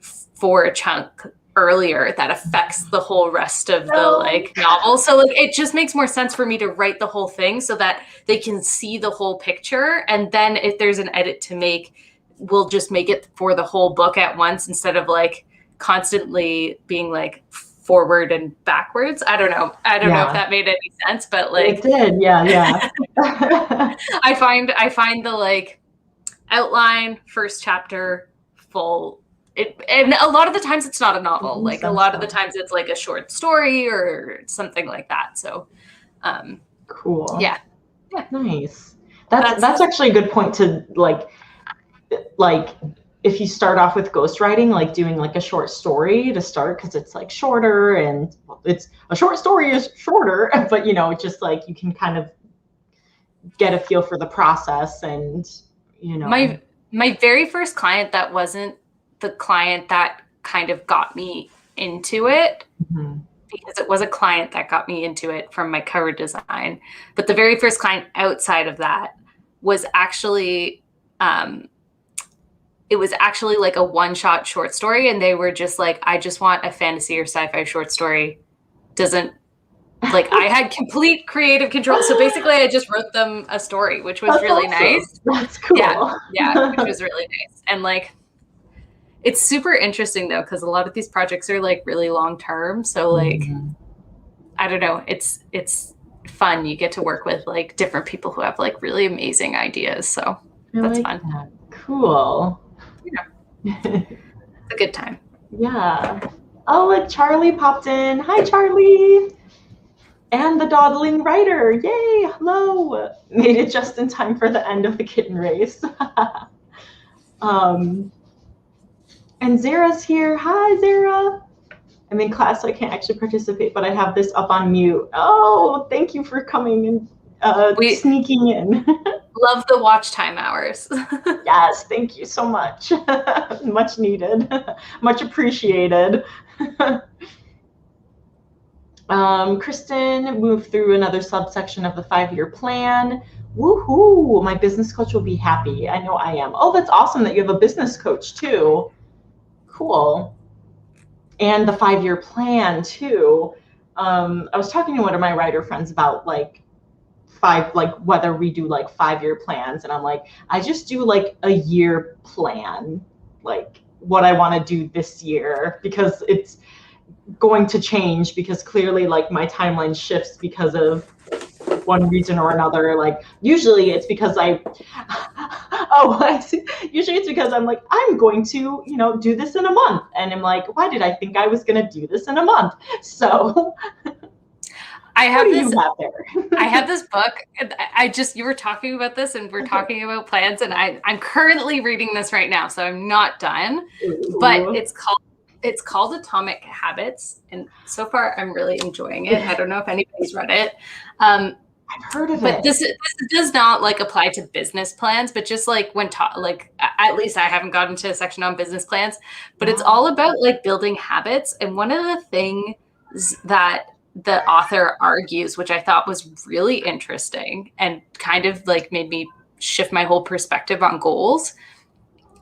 for a chunk earlier that affects the whole rest of the like novel. So like it just makes more sense for me to write the whole thing so that they can see the whole picture. And then if there's an edit to make, we'll just make it for the whole book at once instead of like constantly being like forward and backwards. I don't know if that made any sense, but like it did. Yeah. I find the like outline, first chapter, full. And a lot of the times it's not a novel. Like a lot of the times it's like a short story or something like that. So cool. Yeah. Nice. That's actually a good point to like if you start off with ghostwriting, like doing like a short story to start, because it's like shorter, and it's a short story is shorter, but you know, just like you can kind of get a feel for the process. And you know, my very first client, that wasn't the client that kind of got me into it, because it was a client that got me into it from my cover design. But the very first client outside of that was actually it was actually like a one-shot short story, and they were just like, I just want a fantasy or sci-fi short story. Doesn't like I had complete creative control. So basically I just wrote them a story, which was really nice. That's cool. Yeah, which was really nice. And like it's super interesting though, because a lot of these projects are like really long term. So like I don't know, it's fun. You get to work with like different people who have like really amazing ideas. So that's fun. That. Cool. It's a good time. Yeah. Oh, look, Charlie popped in. Hi, Charlie. And the dawdling writer. Yay. Hello. Made it just in time for the end of the kitten race. And Zara's here. Hi, Zara. I'm in class, so I can't actually participate, but I have this up on mute. Oh, thank you for coming and sneaking in. Love the watch time hours. Yes, thank you so much. Much needed, much appreciated. Kristen moved through another subsection of the 5-year plan. Woohoo, my business coach will be happy. I know I am. Oh, that's awesome that you have a business coach too. Cool. And the 5-year plan too. I was talking to one of my writer friends about whether we do like 5-year plans, and I'm like, I just do like a year plan, like what I want to do this year, because it's going to change, because clearly like my timeline shifts because of one reason or another. Like usually it's because usually it's because I'm like, I'm going to, do this in a month, and I'm like, why did I think I was going to do this in a month? So I have this book. You were talking about this, and we're talking about plans, and I'm currently reading this right now, so I'm not done. Ooh. But it's called Atomic Habits, and so far I'm really enjoying it. I don't know if anybody's read it. I've heard of it. But this does not like apply to business plans, but just like at least I haven't gotten to a section on business plans, but it's all about like building habits. And one of the things that the author argues, which I thought was really interesting and kind of like made me shift my whole perspective on goals,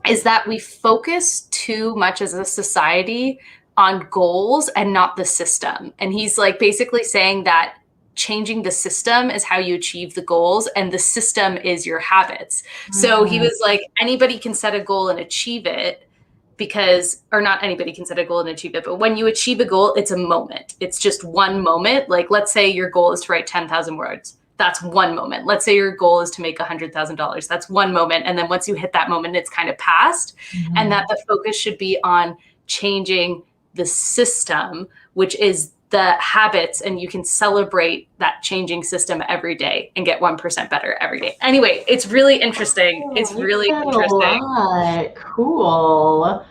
is that we focus too much as a society on goals and not the system. And he's like basically saying that changing the system is how you achieve the goals, and the system is your habits. So he was like, anybody can set a goal and achieve it, or not anybody can set a goal and achieve it, but when you achieve a goal, it's a moment. It's just one moment. Like, let's say your goal is to write 10,000 words. That's one moment. Let's say your goal is to make $100,000. That's one moment. And then once you hit that moment, it's kind of past. And that the focus should be on changing the system, which is the habits, and you can celebrate that changing system every day and get 1% better every day. Anyway, it's really interesting. It's really interesting. Cool.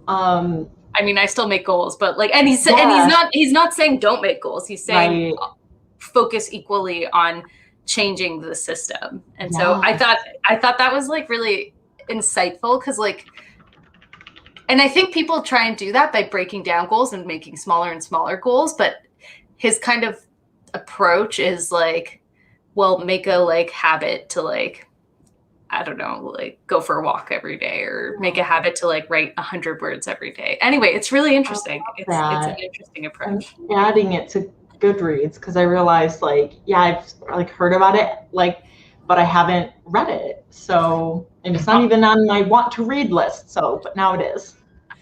I mean, I still make goals, but like, and he's not saying don't make goals. He's saying focus equally on changing the system. And so I thought that was like really insightful, because like, and I think people try and do that by breaking down goals and making smaller and smaller goals. But his kind of approach is like, well, make a like habit to like I don't know, like go for a walk every day or make a habit to like write 100 words every day. Anyway, it's really interesting. It's an interesting approach. I'm adding it to Goodreads because I realized like, yeah, I've like heard about it, like, but I haven't read it. So, and it's not even on my want to read list. So, but now it is.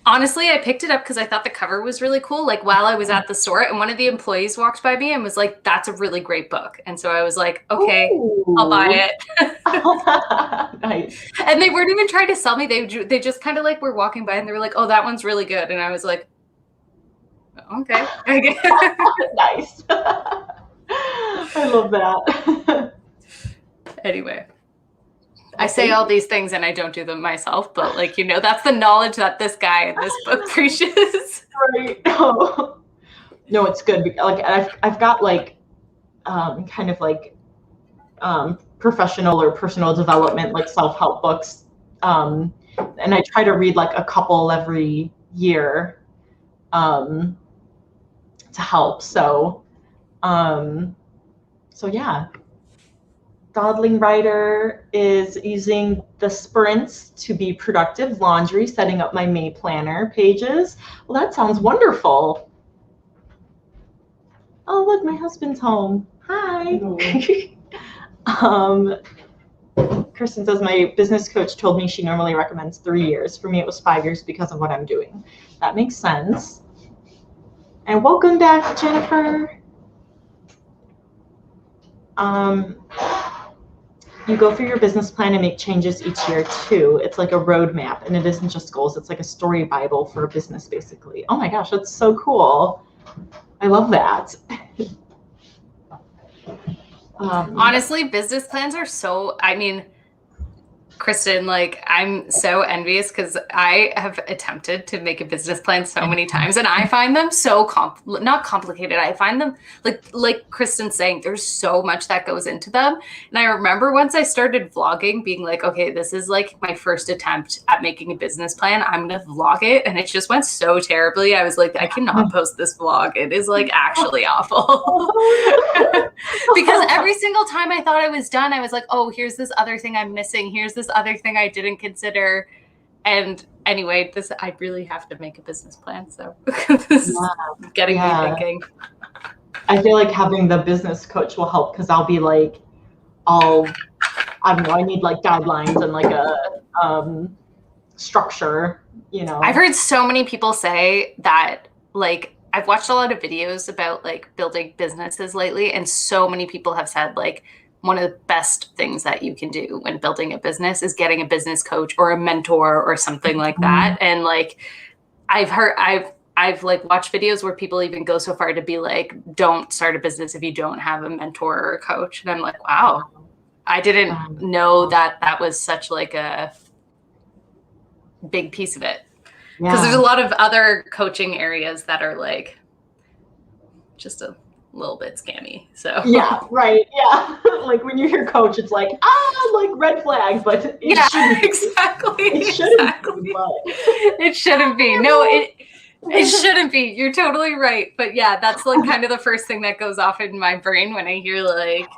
Honestly, I picked it up because I thought the cover was really cool. Like while I was at the store, and one of the employees walked by me and was like, "That's a really great book." And so I was like, "Okay, Ooh. I'll buy it." Nice. And they weren't even trying to sell me. They just kind of like were walking by and they were like, "Oh, that one's really good." And I was like, "Okay." Nice. I love that. Anyway. I say all these things and I don't do them myself, but like, that's the knowledge that this guy in this book preaches. Right. Oh. No, it's good. Like I've got like kind of like professional or personal development, like self-help books. And I try to read like a couple every year to help. So yeah. Dawdling Writer is using the sprints to be productive laundry, setting up my May planner pages. Well, that sounds wonderful. Oh, look, my husband's home. Hi. Kristen says my business coach told me she normally recommends 3 years. For me, it was 5 years because of what I'm doing. That makes sense. And welcome back, Jennifer. You go through your business plan and make changes each year too. It's like a roadmap, and it isn't just goals. It's like a story Bible for a business, basically. Oh my gosh, that's so cool. I love that. Honestly, business plans are so, Kristen, like I'm so envious because I have attempted to make a business plan so many times and I find them so not complicated. I find them like Kristen's saying, there's so much that goes into them. And I remember once I started vlogging being like, okay, this is like my first attempt at making a business plan. I'm going to vlog it. And it just went so terribly. I was like, I cannot post this vlog. It is like actually awful. Because every single time I thought I was done, I was like, oh, here's this other thing I'm missing. Here's this other thing I didn't consider. And anyway, I really have to make a business plan. So this is getting me thinking. I feel like having the business coach will help because I'll be like, I don't know, I need like guidelines and like a structure, I've heard so many people say that like, I've watched a lot of videos about like building businesses lately. And so many people have said like, one of the best things that you can do when building a business is getting a business coach or a mentor or something like that. And like, I've like watched videos where people even go so far to be like, don't start a business if you don't have a mentor or a coach. And I'm like, wow, I didn't know that was such like a big piece of it. Because there's a lot of other coaching areas that are like just a little bit scammy. So yeah, right. Yeah. Like when you hear coach, it's like, like red flag, but it shouldn't be. Exactly. It shouldn't be. It shouldn't be. No, it shouldn't be. You're totally right. But yeah, that's like kind of the first thing that goes off in my brain when I hear like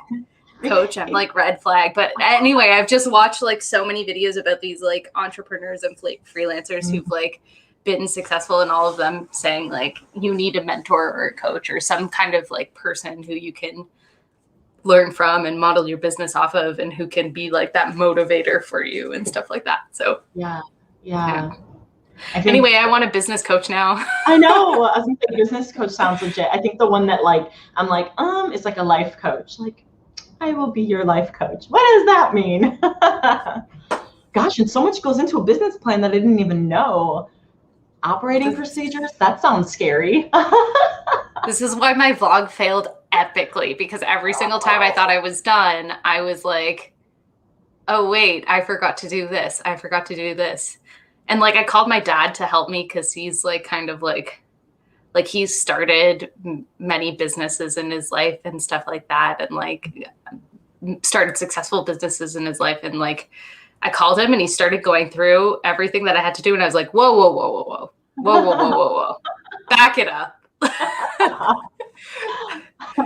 coach. I'm like red flag. But anyway, I've just watched like so many videos about these like entrepreneurs and freelancers who've like been successful, and all of them saying like you need a mentor or a coach or some kind of like person who you can learn from and model your business off of, and who can be like that motivator for you and stuff like that. So yeah. Anyway, I want a business coach now. I know. I think the business coach sounds legit. I think the one that like I'm like it's like a life coach. Like I will be your life coach. What does that mean? Gosh, and so much goes into a business plan that I didn't even know. Operating procedures? That sounds scary. This is why my vlog failed epically, because every single time I thought I was done, I was like, oh, wait, I forgot to do this. I forgot to do this. And like I called my dad to help me because he's like kind of like he's started many businesses in his life and stuff like that, and like started successful businesses in his life. And like I called him and he started going through everything that I had to do. And I was like, whoa. Back it up.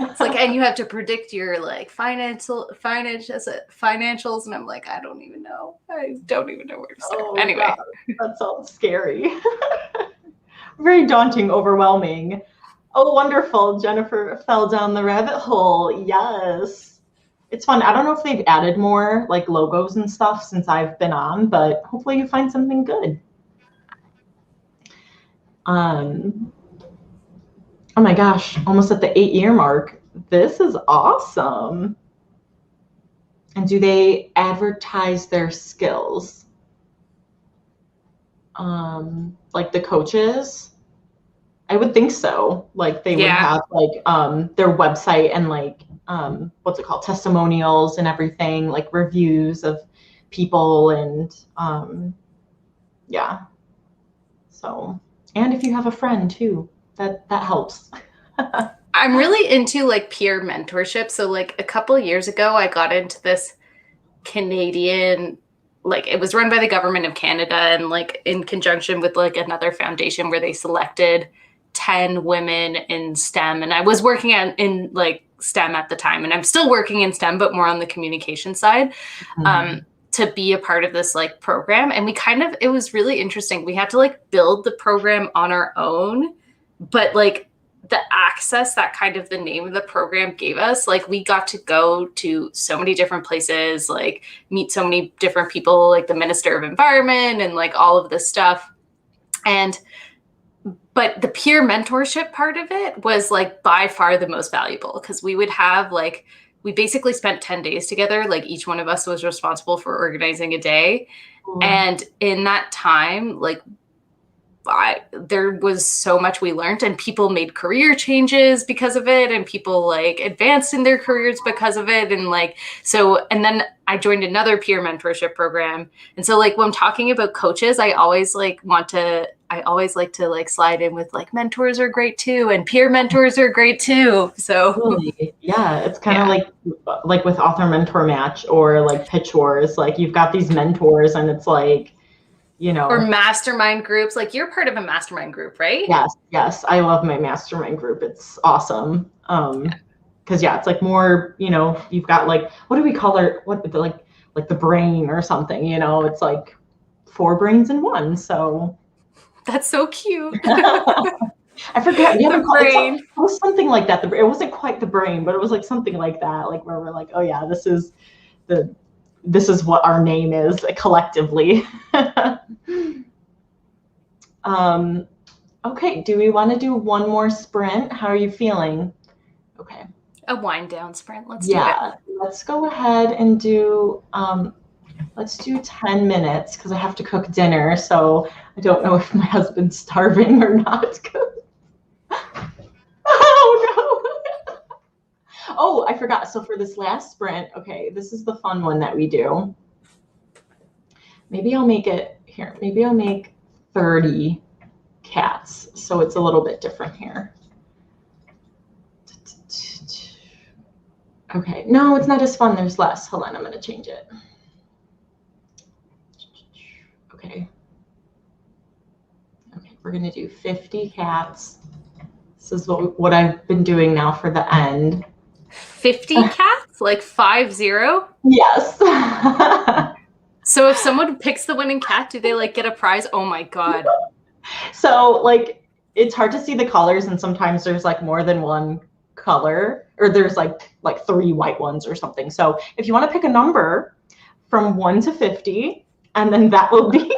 It's like, and you have to predict your like financials, and I'm like, I don't even know where to start. Oh, Anyway, God, that sounds scary. Very daunting, overwhelming. Oh, wonderful. Jennifer fell down the rabbit hole. Yes. It's fun. I don't know if they've added more like logos and stuff since I've been on, but hopefully you find something good. Oh my gosh, almost at the 8-year mark. This is awesome. And do they advertise their skills? Like the coaches? I would think so. Like they would have like their website and like what's it called? Testimonials and everything, like reviews of people and yeah. So, and if you have a friend too, that helps. I'm really into like peer mentorship. So like a couple of years ago, I got into this Canadian, like it was run by the government of Canada and like in conjunction with like another foundation where they selected 10 women in STEM. And I was working in like STEM at the time, and I'm still working in STEM, but more on the communication side, to be a part of this like program. And it was really interesting. We had to like build the program on our own, but like the access that kind of the name of the program gave us, like we got to go to so many different places, like meet so many different people, like the Minister of Environment and like all of this stuff. But the peer mentorship part of it was like by far the most valuable, because we would have like, we basically spent 10 days together. Like each one of us was responsible for organizing a day. And in that time, like there was so much we learned, and people made career changes because of it, and people like advanced in their careers because of it. And like, so, and then I joined another peer mentorship program. And so like when I'm talking about coaches, I always like to like slide in with like mentors are great too, and peer mentors are great too. So totally. Yeah, it's kind of like with Author Mentor Match or like Pitch Wars, like you've got these mentors and it's like, you know, or mastermind groups. Like you're part of a mastermind group, right? Yes. I love my mastermind group. It's awesome. Cause it's like more, you know, you've got like, what do we call it? Like the brain or something, you know, it's like 4 brains in one. So that's so cute. I forgot. The brain. It was something like that. It wasn't quite the brain, but it was like something like that. Like where we're like, oh yeah, this is what our name is collectively. Okay, do we want to do one more sprint? How are you feeling? Okay. A wind down sprint. Let's do it. Let's go ahead and do let's do 10 minutes because I have to cook dinner. So I don't know if my husband's starving or not. Oh no. Oh, I forgot. So for this last sprint, okay, this is the fun one that we do. Maybe I'll make it here. Maybe I'll make 30 cats. So it's a little bit different here. Okay, no, it's not as fun. There's less. Hold on, I'm going to change it. Okay, we're going to do 50 cats. This is what I've been doing now for the end. 50 cats? Like 50? Yes. So if someone picks the winning cat, do they like get a prize? Oh my God. So like, it's hard to see the colors, and sometimes there's like more than one color, or there's like 3 white ones or something. So if you want to pick a number from 1 to 50, and then that will be.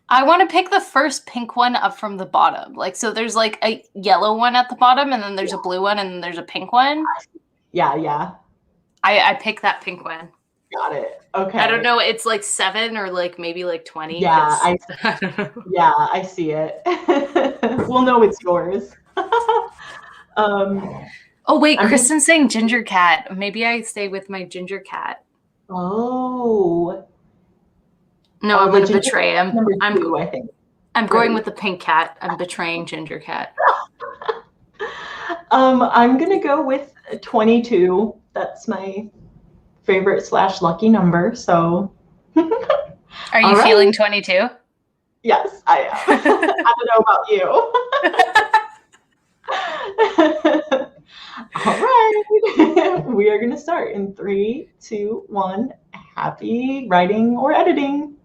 I want to pick the first pink one up from the bottom. Like, so there's like a yellow one at the bottom, and then there's a blue one, and then there's a pink one. Yeah. I pick that pink one. Got it. Okay. I don't know. It's like 7 or like maybe like 20. Yeah, I see it. We'll know it's yours. Oh wait, Kristen's saying ginger cat. Maybe I stay with my ginger cat. Oh. No, I'm going to betray him. I think. I'm going with the pink cat. I'm betraying ginger cat. I'm going to go with 22. That's my favorite / lucky number. So. Are you feeling 22? Yes, I am. I don't know about you. we are going to start in 3, 2, 1. Happy writing or editing.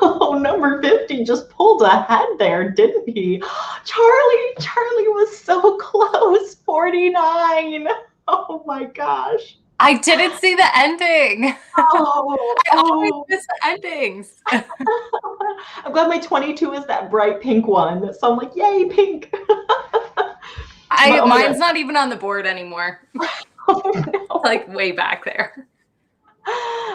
Oh, number 50 just pulled ahead there, didn't he? Charlie was so close. 49. Oh my gosh. I didn't see the ending. Oh, I always miss the endings. I'm glad my 22 is that bright pink one. So I'm like, yay, pink. Mine's not even on the board anymore. Oh, no. Like way back there.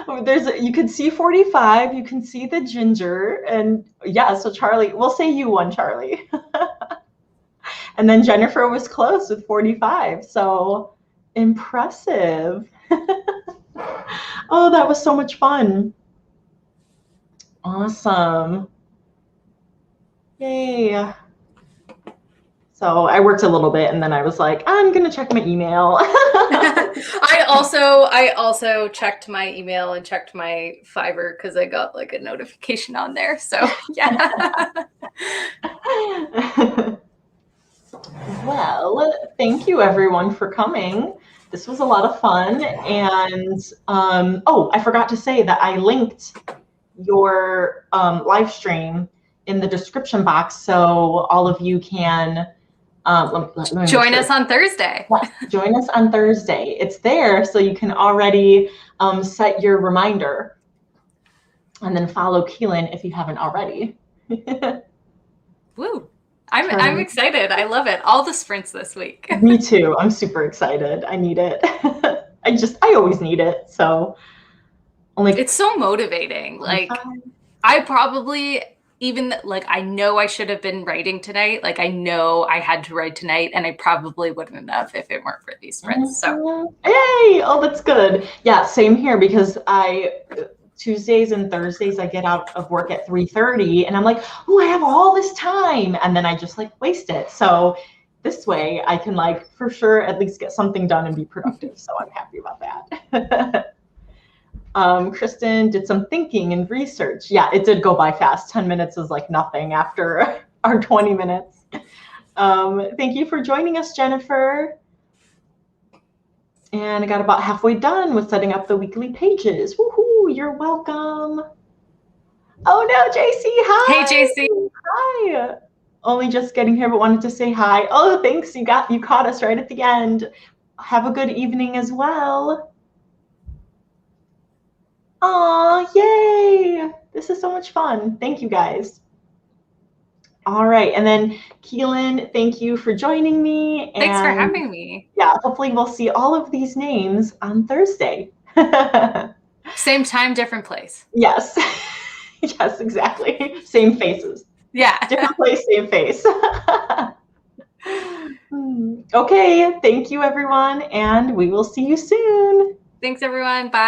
You can see 45, you can see the ginger, and yeah, so Charlie, we'll say you won, Charlie. And then Jennifer was close with 45, so impressive. Oh, that was so much fun. Awesome. Yay. So I worked a little bit and then I was like, I'm gonna check my email. I also checked my email and checked my Fiverr because I got like a notification on there. So yeah. Well, thank you everyone for coming. This was a lot of fun. And oh, I forgot to say that I linked your live stream in the description box so all of you can let me join us on Thursday. Yeah, join us on Thursday. It's there so you can already set your reminder and then follow Keylin if you haven't already. Woo. I'm excited. I love it. All the sprints this week. Me too. I'm super excited. I need it. I always need it. So it's so motivating. Like I probably even like I know I should have been writing tonight. Like I know I had to write tonight and I probably wouldn't have if it weren't for these sprints. So hey, oh, that's good. Yeah, same here because Tuesdays and Thursdays I get out of work at 3:30 and I'm like, oh, I have all this time, and then I just like waste it. So this way I can like for sure at least get something done and be productive. So I'm happy about that. Kristen did some thinking and research. Yeah, it did go by fast. 10 minutes is like nothing after our 20 minutes. Thank you for joining us, Jennifer. And I got about halfway done with setting up the weekly pages. Woohoo, you're welcome. Oh no, JC, hi. Hey, JC. Hi. Only just getting here, but wanted to say hi. Oh, thanks, you caught us right at the end. Have a good evening as well. Aw, yay! This is so much fun. Thank you, guys. All right, and then Keylin, thank you for joining me. And thanks for having me. Yeah, hopefully we'll see all of these names on Thursday. Same time, different place. Yes, yes, exactly. Same faces. Yeah. Different place, same face. Okay, thank you, everyone, and we will see you soon. Thanks, everyone. Bye.